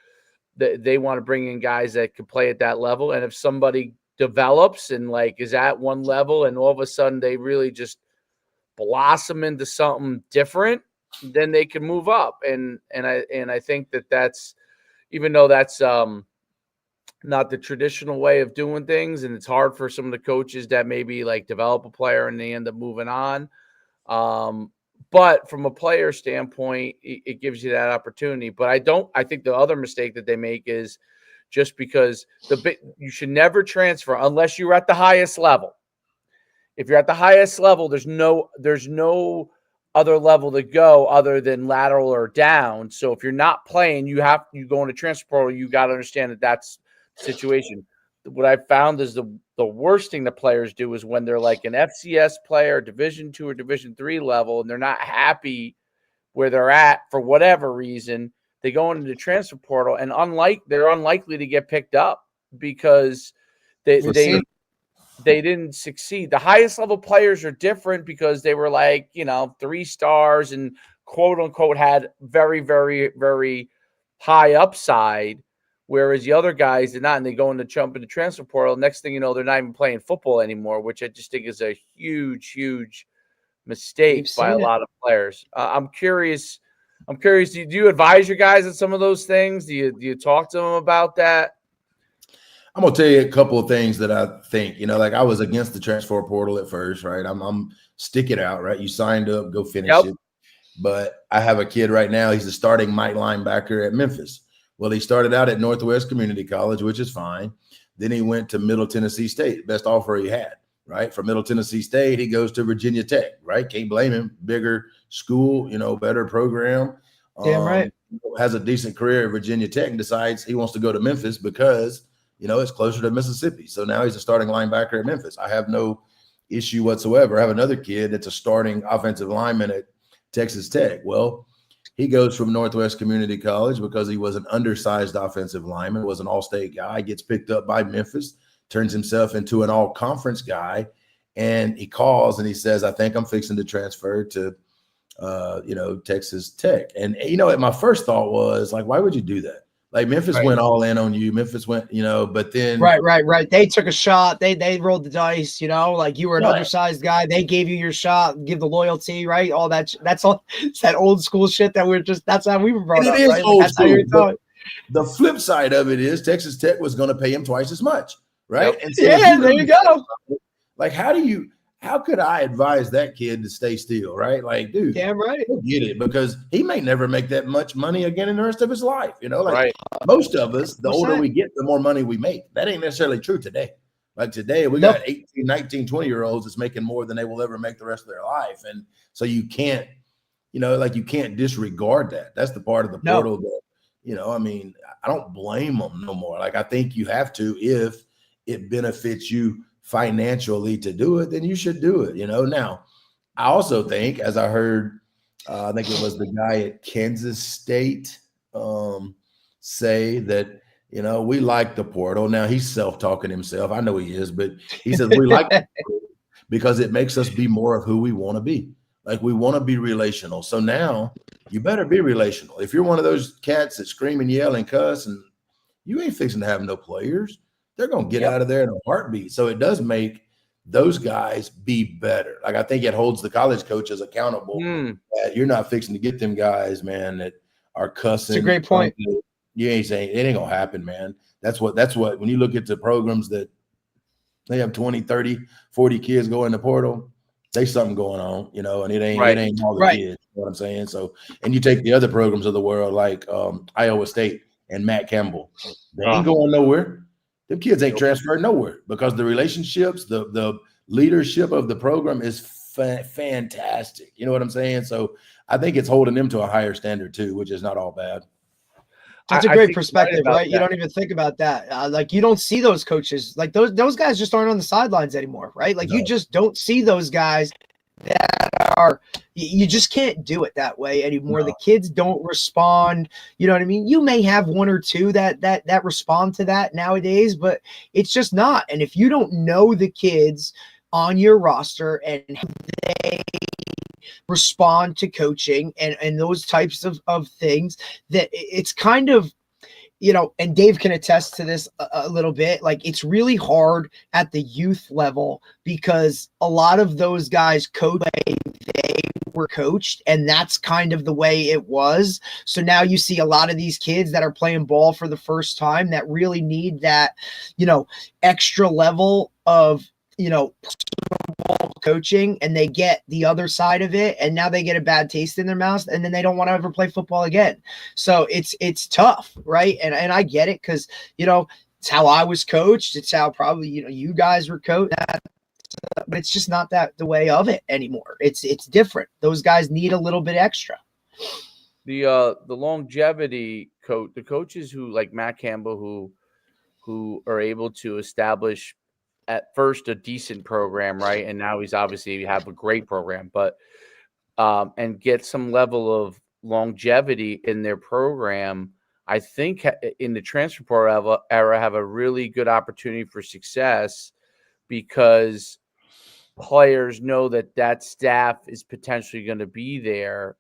they want to bring in guys that can play at that level. And if somebody develops and is at one level and all of a sudden they really just blossom into something different, then they can move up. And I think that's, even though that's not the traditional way of doing things, and it's hard for some of the coaches that maybe develop a player and they end up moving on. But from a player standpoint, it gives you that opportunity. But I think the other mistake that they make is just because you should never transfer unless you're at the highest level. If you're at the highest level, there's no other level to go other than lateral or down. So if you're not playing, you go into transfer portal, you got to understand that that's the situation. What I've found is the worst thing that players do is when they're like an FCS player, Division II or Division III level, and they're not happy where they're at for whatever reason, they go into the transfer portal, and they're unlikely to get picked up because they didn't succeed. The highest level players are different because they were 3 stars and quote unquote had very, very, very high upside. Whereas the other guys did not, and they go into jump into transfer portal. Next thing you know, they're not even playing football anymore, which I just think is a huge, huge mistake by a lot of players. I'm curious. Do you advise your guys on some of those things? Do you talk to them about that? I'm gonna tell you a couple of things that I think. I was against the transfer portal at first, right? I'm stick it out, right? You signed up, go finish it. But I have a kid right now. He's a starting Mike linebacker at Memphis. Well, he started out at Northwest Community College, which is fine. Then he went to Middle Tennessee State, best offer he had, right? From Middle Tennessee State, he goes to Virginia Tech, right? Can't blame him. Bigger school, better program. Damn right. Has a decent career at Virginia Tech and decides he wants to go to Memphis because, it's closer to Mississippi. So now he's a starting linebacker at Memphis. I have no issue whatsoever. I have another kid that's a starting offensive lineman at Texas Tech. Well, he goes from Northwest Community College because he was an undersized offensive lineman, was an all-state guy, gets picked up by Memphis, turns himself into an all-conference guy, and he calls and he says, I think I'm fixing to transfer to, Texas Tech. And, my first thought was, why would you do that? Memphis went all in on you. Memphis went, but then. Right. They took a shot. They rolled the dice, you were an undersized guy. They gave you your shot, give the loyalty, right? All that. That's all. It's that old school shit that that's how we were brought up. It is right? old school. the flip side of it is Texas Tech was going to pay him twice as much, right? Yep. And so there you go. Like, how could I advise that kid to stay still, right? Like, dude, Damn right. get it, because he may never make that much money again in the rest of his life. Like Right. most of us, the older 100%. we get, the more money we make. That ain't necessarily true today. Like today, we got 18, 19, 20-year-olds that's making more than they will ever make the rest of their life. And so you can't, you can't disregard that. That's the part of the portal that, I mean, I don't blame them no more. Like, I think you have to, if it benefits you financially to do it, then you should do it. Now, I also think, as I heard, I think it was the guy at Kansas State say that, we like the portal. Now, he's self-talking himself. I know he is, but he says we like it because it makes us be more of who we want to be. Like, we want to be relational. So now you better be relational. If you're one of those cats that scream and yell and cuss, and you ain't fixing to have no players, they're going to get out of there in a heartbeat. So it does make those guys be better. Like, I think it holds the college coaches accountable. That you're not fixing to get them guys, man, that are cussing. It's a great point. You ain't saying it ain't gonna happen, man. That's what when you look at the programs that they have 20, 30, 40 kids go in the portal, there's something going on, and it ain't all the kids. You know what I'm saying? So, and you take the other programs of the world like Iowa State and Matt Campbell, they ain't going nowhere. Them kids ain't transferred nowhere because the relationships, the leadership of the program is fantastic. You know what I'm saying? So I think it's holding them to a higher standard too, which is not all bad. That's a great perspective, right? You don't even think about that. Like, you don't see those coaches. Like, those guys just aren't on the sidelines anymore, right? Like, you just don't see those guys that are – you just can't do it that way anymore. The kids don't respond. You know what I mean? You may have one or two that respond to that nowadays, but it's just not. And if you don't know the kids on your roster and how they respond to coaching and those types of things, that it's kind of, and Dave can attest to this a little bit, like, it's really hard at the youth level because a lot of those guys coach the way they were coached, and that's kind of the way it was. So now you see a lot of these kids that are playing ball for the first time that really need that, extra level of, coaching, and they get the other side of it, and now they get a bad taste in their mouth, and then they don't want to ever play football again. So it's tough, right? And I get it, because it's how I was coached, it's how probably you guys were coached, but it's just not the way of it anymore. It's different. Those guys need a little bit extra. The longevity coach, the coaches who, like Matt Campbell, who are able to establish at first a decent program, right? And now he's obviously have a great program, but and get some level of longevity in their program, I think in the transfer portal era have a really good opportunity for success, because players know that staff is potentially going to be there,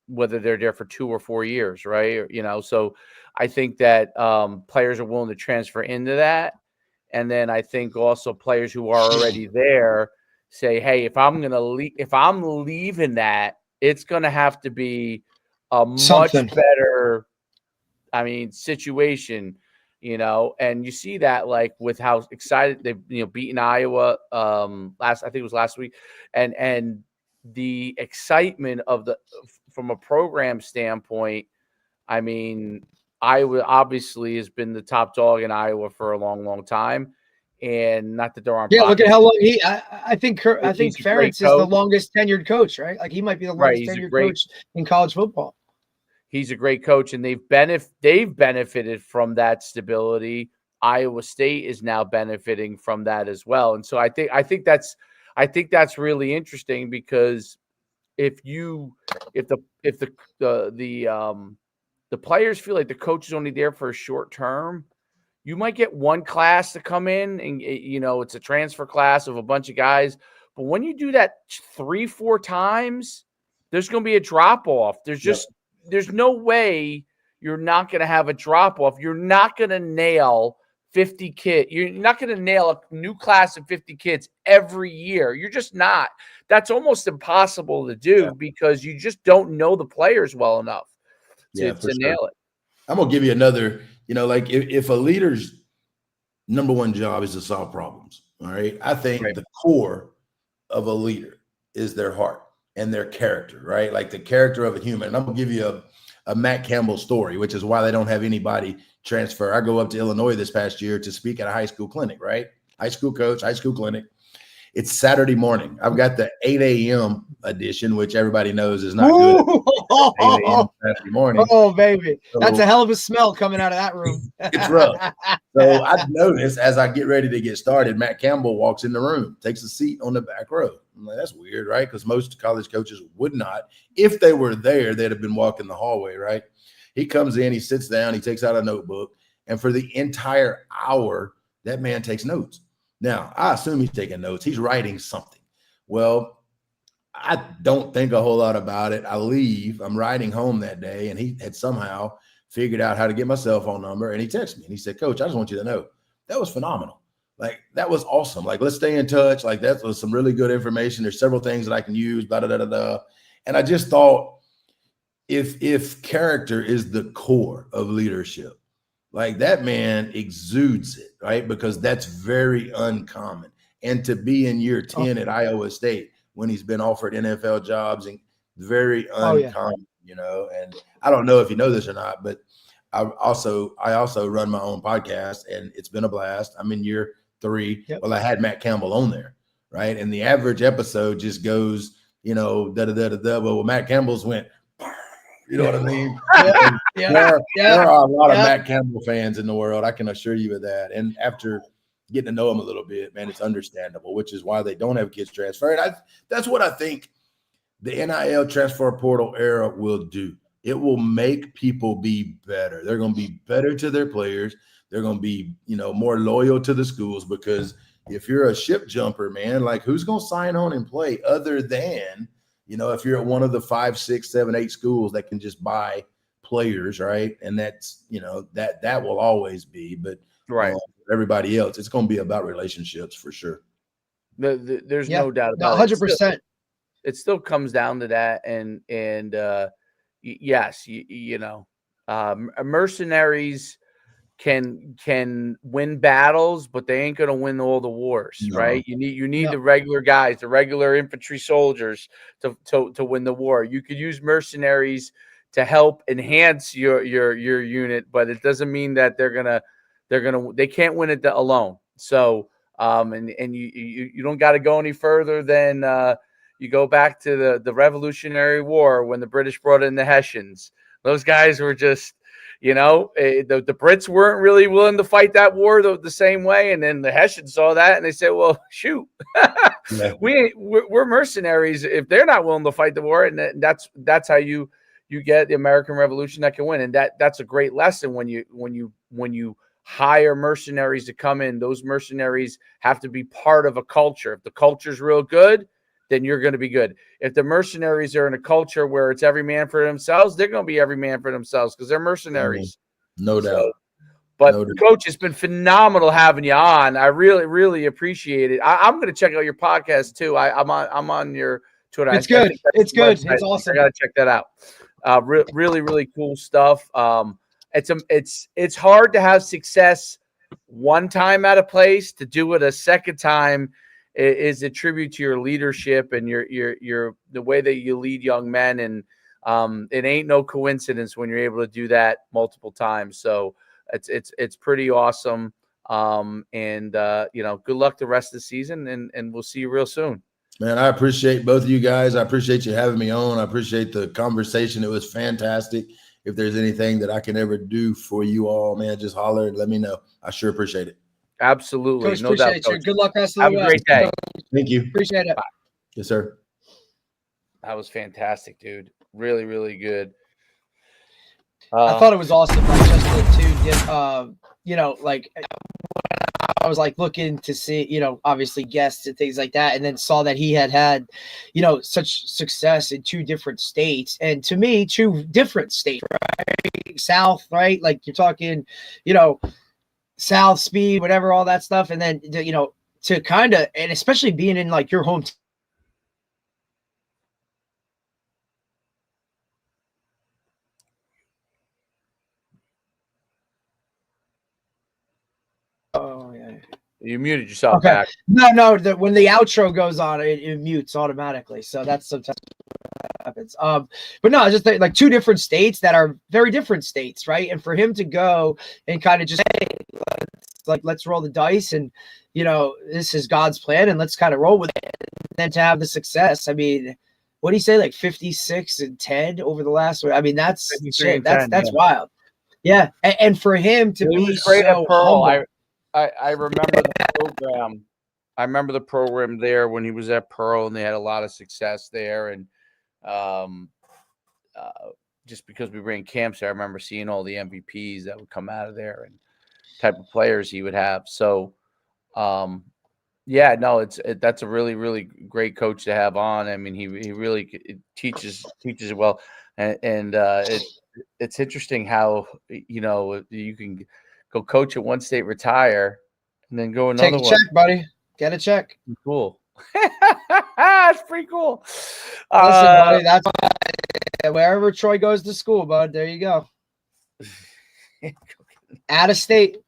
whether they're there for 2 or 4 years, right? So I think that players are willing to transfer into that. And then I think also players who are already there say, hey, if I'm leaving that, it's going to have to be a much better, situation, and you see that, like, with how excited they've, beaten Iowa I think it was last week, and the excitement from a program standpoint. Iowa obviously has been the top dog in Iowa for a long, long time, and not that there aren't. Yeah, look at how long I think Ferentz is the longest tenured coach, right? Like, he might be the longest tenured coach in college football. He's a great coach, and they've benefited from that stability. Iowa State is now benefiting from that as well, and so I think that's really interesting, because if the players feel like the coach is only there for a short term, you might get one class to come in and, it's a transfer class of a bunch of guys. But when you do that 3-4 times, there's going to be a drop off. There's no way you're not going to have a drop off. You're not going to nail 50 kids. You're not going to nail a new class of 50 kids every year. You're just not. That's almost impossible to do, because you just don't know the players well enough to nail it. I'm gonna give you another. Like if a leader's number one job is to solve problems, all right. I think Right. the core of a leader is their heart and their character, right? Like the character of a human. And I'm gonna give you a Matt Campbell story, which is why they don't have anybody transfer. I go up to Illinois this past year to speak at a high school clinic, right? High school coach, high school clinic. It's Saturday morning. I've got the 8 a.m. edition, which everybody knows is not good. 8 a.m. Saturday morning. Oh, baby. That's So a hell of a smell coming out of that room. it's rough. So I noticed as I get ready to get started, Matt Campbell walks in the room, takes a seat on the back row. I'm like, that's weird, right? Because most college coaches would not. If they were there, they'd have been walking the hallway, right? He comes in, he sits down, he takes out a notebook, and for the entire hour, that man takes notes. Now, I assume he's taking notes. He's writing something. Well, I don't think a whole lot about it. I leave. I'm riding home that day, and he had somehow figured out how to get my cell phone number, and he texted me, and he said, Coach, I just want you to know that was phenomenal. Like, that was awesome. Like, let's stay in touch. Like, that was some really good information. There's several things that I can use, blah, blah, blah, blah. And I just thought if character is the core of leadership, like that man exudes it, right? Because that's very uncommon. And to be in year 10 at Iowa State when he's been offered NFL jobs, and very uncommon, and I don't know if you know this or not, but I also run my own podcast, and it's been a blast. I'm in year 3. Yep. Well, I had Matt Campbell on there, right? And the average episode just goes, well, Matt Campbell's went, you know what I mean? There are a lot of Matt Campbell fans in the world. I can assure you of that. And after getting to know him a little bit, man, it's understandable, which is why they don't have kids transfer. And that's what I think the NIL transfer portal era will do. It will make people be better. They're going to be better to their players. They're going to be, more loyal to the schools, because if you're a ship jumper, man, like who's going to sign on and play other than, if you're at one of the 5, 6, 7, 8 schools that can just buy players, right? And that's, that will always be, but right. Everybody else, it's going to be about relationships for sure. There's no doubt about 100%. It still comes down to that. And yes, mercenaries can win battles, but they ain't going to win all the wars, right? You need the regular guys, the regular infantry soldiers to win the war. You could use mercenaries to help enhance your unit, but it doesn't mean that they can't win it alone. So and you don't got to go any further than you go back to the Revolutionary War when the British brought in the Hessians. Those guys were just, the Brits weren't really willing to fight that war the same way. And then the Hessians saw that and they said, well, shoot, we're mercenaries if they're not willing to fight the war. And that's how you get the American Revolution that can win. And that's a great lesson when you hire mercenaries to come in. Those mercenaries have to be part of a culture. If the culture's real good, then you're going to be good. If the mercenaries are in a culture where it's every man for themselves, they're going to be every man for themselves because they're mercenaries. No doubt. But Coach, it's been phenomenal having you on. I really, really appreciate it. I'm going to check out your podcast too. I'm on your Twitter. It's good. It's good. Website. It's awesome. I got to check that out. Really, really cool stuff. It's hard to have success one time at a place. To do it a second time is a tribute to your leadership and your the way that you lead young men. And it ain't no coincidence when you're able to do that multiple times. So it's pretty awesome. And good luck the rest of the season, and we'll see you real soon. Man, I appreciate both of you guys. I appreciate you having me on. I appreciate the conversation. It was fantastic. If there's anything that I can ever do for you all, man, just holler and let me know. I sure appreciate it. Absolutely. Coach, no doubt, Coach. Good luck rest of the way. Have a great day. Thank you. Appreciate it. Bye. Yes, sir. That was fantastic, dude. Really, really good. I thought it was awesome. Like just to get, like I was like looking to see, obviously guests and things like that, and then saw that he had, such success in 2 different states, and to me, 2 different states, right? South, right? Like you're talking, South speed, whatever, all that stuff, and then to kind of, and especially being in like your home. You muted yourself Okay. back. No. When the outro goes on, it mutes automatically. So that's sometimes what happens. But no, just like two different states that are very different states, right? And for him to go and kind of just, hey, let's roll the dice, and this is God's plan, and let's kind of roll with it. And then to have the success, I mean, what do you say, like 56-10 over the last? I mean, that's shit. That's wild. Yeah, and for him to be was great so at Pearl. humble. I remember the program. I remember the program there when he was at Pearl, and they had a lot of success there. And just because we ran camps there, I remember seeing all the MVPs that would come out of there and type of players he would have. So, yeah, no, that's a really, really great coach to have on. I mean, he really teaches it well, and it's interesting how you can go coach at one state, retire, and then go another Take a one. check, buddy. Get a check. Cool. That's pretty cool. Listen, buddy, that's wherever Troy goes to school, bud. There you go. Out of state.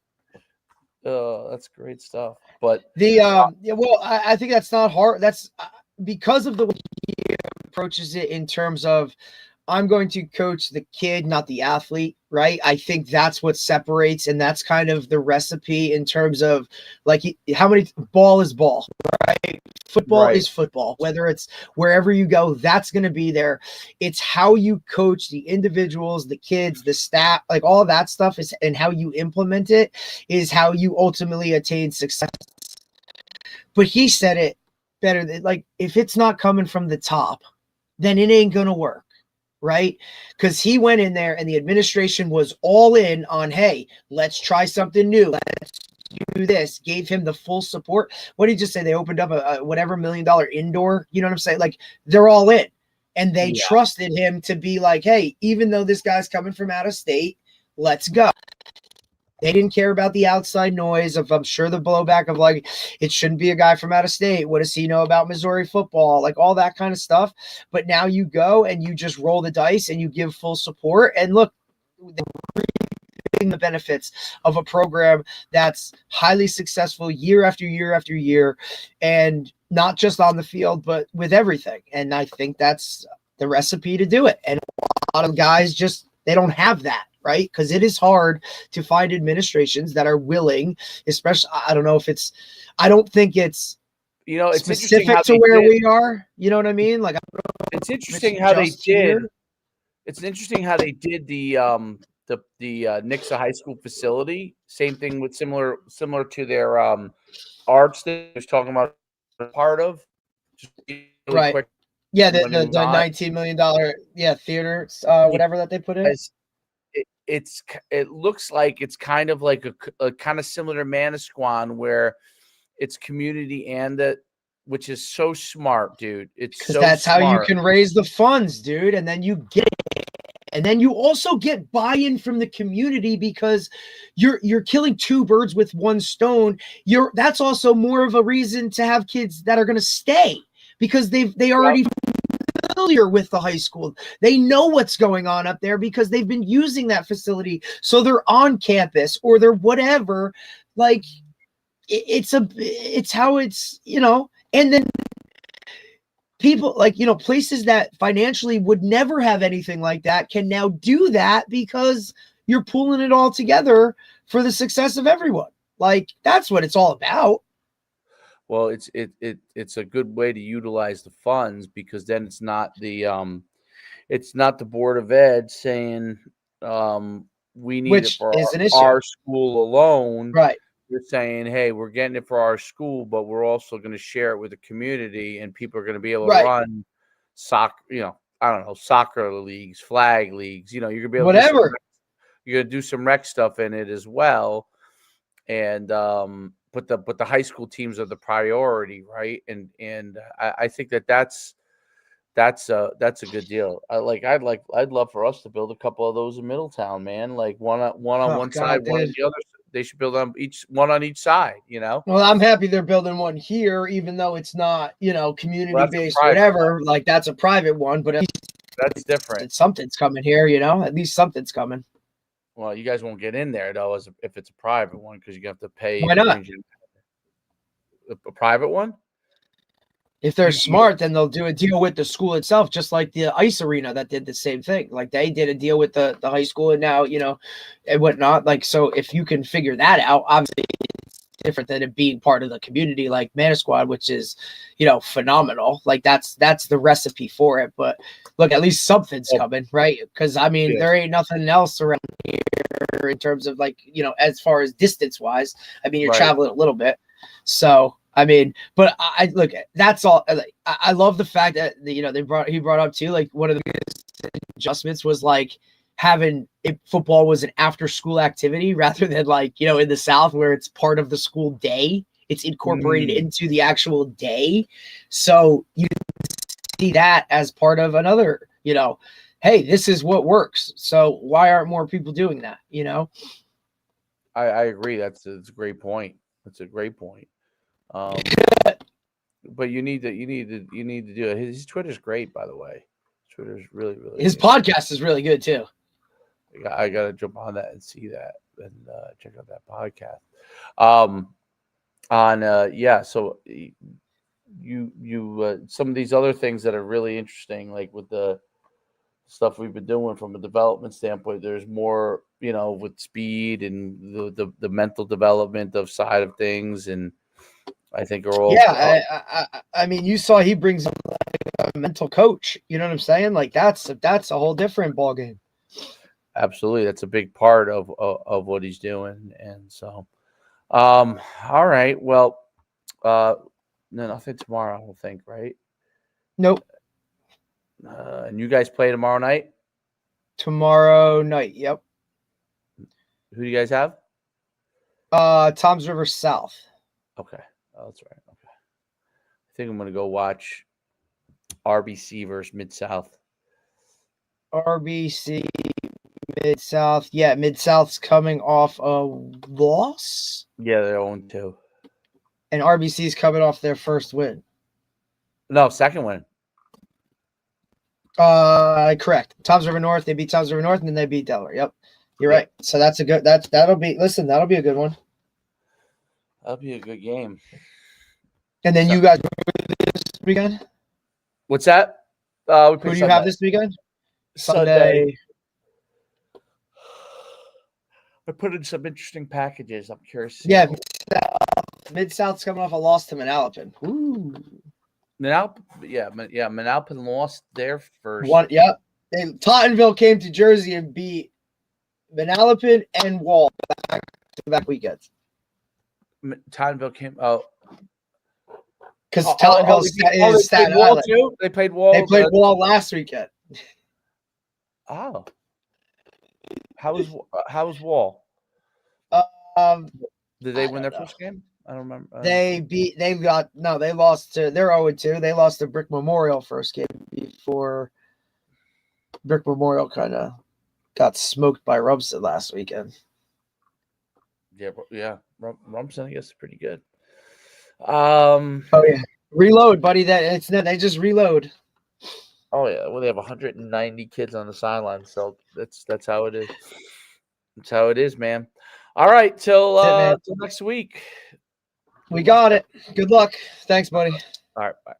Oh, that's great stuff. But I think that's not hard. That's because of the way he approaches it in terms of, I'm going to coach the kid, not the athlete, right? I think that's what separates, and that's kind of the recipe in terms of like how many ball is ball, right? Football is football. Whether it's wherever you go, that's going to be there. It's how you coach the individuals, the kids, the staff, like all that stuff is, and how you implement it is how you ultimately attain success. But he said it better than, like, if it's not coming from the top, then it ain't going to work. Right? Because he went in there and the administration was all in on, hey, let's try something new. Let's do this. Gave him the full support. What did he just say? They opened up a whatever $1 million indoor. You know what I'm saying? Like, they're all in. And they trusted him to be like, hey, even though this guy's coming from out of state, let's go. They didn't care about the outside noise of, I'm sure, the blowback of like, it shouldn't be a guy from out of state. What does he know about Missouri football? Like all that kind of stuff. But now you go and you just roll the dice and you give full support. And look, the benefits of a program that's highly successful year after year after year, and not just on the field, but with everything. And I think that's the recipe to do it. And a lot of guys just, they don't have that. Right? Because it is hard to find administrations that are willing, especially, I don't know if it's, I don't think it's, it's specific to where we are. You know what I mean? Like, it's interesting how they did. It's interesting how they did the Nixa high school facility. Same thing with similar to their arts that I was talking about, part of. Just really quick. Yeah, the $19 million theater, whatever that they put in. It looks like it's kind of like a kind of similar to Manasquan, where it's community and that, which is so smart, dude. It's so that's smart. How you can raise the funds, dude, and then you get it. And then you also get buy-in from the community, because you're killing two birds with one stone. That's also more of a reason to have kids that are going to stay, because they already familiar with the high school. They know what's going on up there because they've been using that facility. So they're on campus or they're whatever. Like it's how it's, and then people like, places that financially would never have anything like that can now do that because you're pulling it all together for the success of everyone. Like, that's what it's all about. Well, it's a good way to utilize the funds, because then it's not the Board of Ed saying we need it for our school alone. Right. You're saying, hey, we're getting it for our school, but we're also going to share it with the community, and people are going to be able to run soccer, I don't know, soccer leagues, flag leagues. You're going to be able to you're going to do some rec stuff in it as well. And but the high school teams are the priority, right? And I think that's a good deal. I'd love for us to build a couple of those in Middletown, man. Like one on one side, one on the other. They should build one on each side. Well, I'm happy they're building one here, even though it's not, community based, whatever. One. Like, that's a private one, but that's different. Something's coming here, at least something's coming. Well, you guys won't get in there though, if it's a private one, because you have to pay. Why not? a private one. If they're smart, then they'll do a deal with the school itself, just like the ice arena that did the same thing. Like they did a deal with the high school, and now and whatnot. Like, so if you can figure that out, obviously it's different than it being part of the community like Mana Squad, which is phenomenal. Like that's the recipe for it. But look, at least something's coming, right? Because I mean, there ain't nothing else around here in terms of as far as distance wise. I mean, you're traveling a little bit, so. I mean, but I look. That's all. I love the fact that he brought up too. Like one of the biggest adjustments was like having football was an after school activity rather than in the South where it's part of the school day. It's incorporated into the actual day, so you see that as part of another. Hey, this is what works. So why aren't more people doing that? I agree. That's a great point. That's a great point. But you need to do it. His Twitter's great, by the way. Twitter's really his good. podcast is really good too. I gotta jump on that and see that and check out that podcast. So you some of these other things that are really interesting, like with the stuff we've been doing from a development standpoint. There's more, with speed and the mental development of side of things, and I think are all. Yeah, I mean, you saw he brings up a mental coach. You know what I'm saying? Like that's a whole different ballgame. Absolutely, that's a big part of what he's doing, and so, all right. Well, no, nothing tomorrow. I don't think, right? Nope. And you guys play tomorrow night? Tomorrow night. Yep. Who do you guys have? Toms River South. Okay. Oh, that's right. Okay. I think I'm going to go watch RBC versus Mid-South. RBC, Mid-South. Yeah, Mid-South's coming off a loss. Yeah, they're 0-2. And RBC's coming off their first win. No, second win. Correct. Toms River North. They beat Toms River North, and then they beat Delaware. Yep. You're right. So that'll be a good one. That'll be a good game. And then you guys this weekend? What's that? Who do you have this weekend? Sunday. I put in some interesting packages. I'm curious. Yeah, Mid-South's coming off a loss to Manalapan. Ooh. Manalapan lost their first. Yep. Tottenville came to Jersey and beat Manalapan and Wall back weekends. Tottenville came out. Because Tottenville is Staten Island. Too? They played Wall. They played Wall last weekend. Oh. How was Wall? Did they win their first game? I don't remember. They're 0-2. They lost to Brick Memorial first game before Brick Memorial kind of got smoked by Rumson last weekend. Yeah. Rumson, I guess, is pretty good. Reload, buddy. They just reload. Oh yeah. Well, they have 190 kids on the sideline, so that's how it is. That's how it is, man. All right, till next week. We got it. Good luck. Thanks, buddy. All right, bye.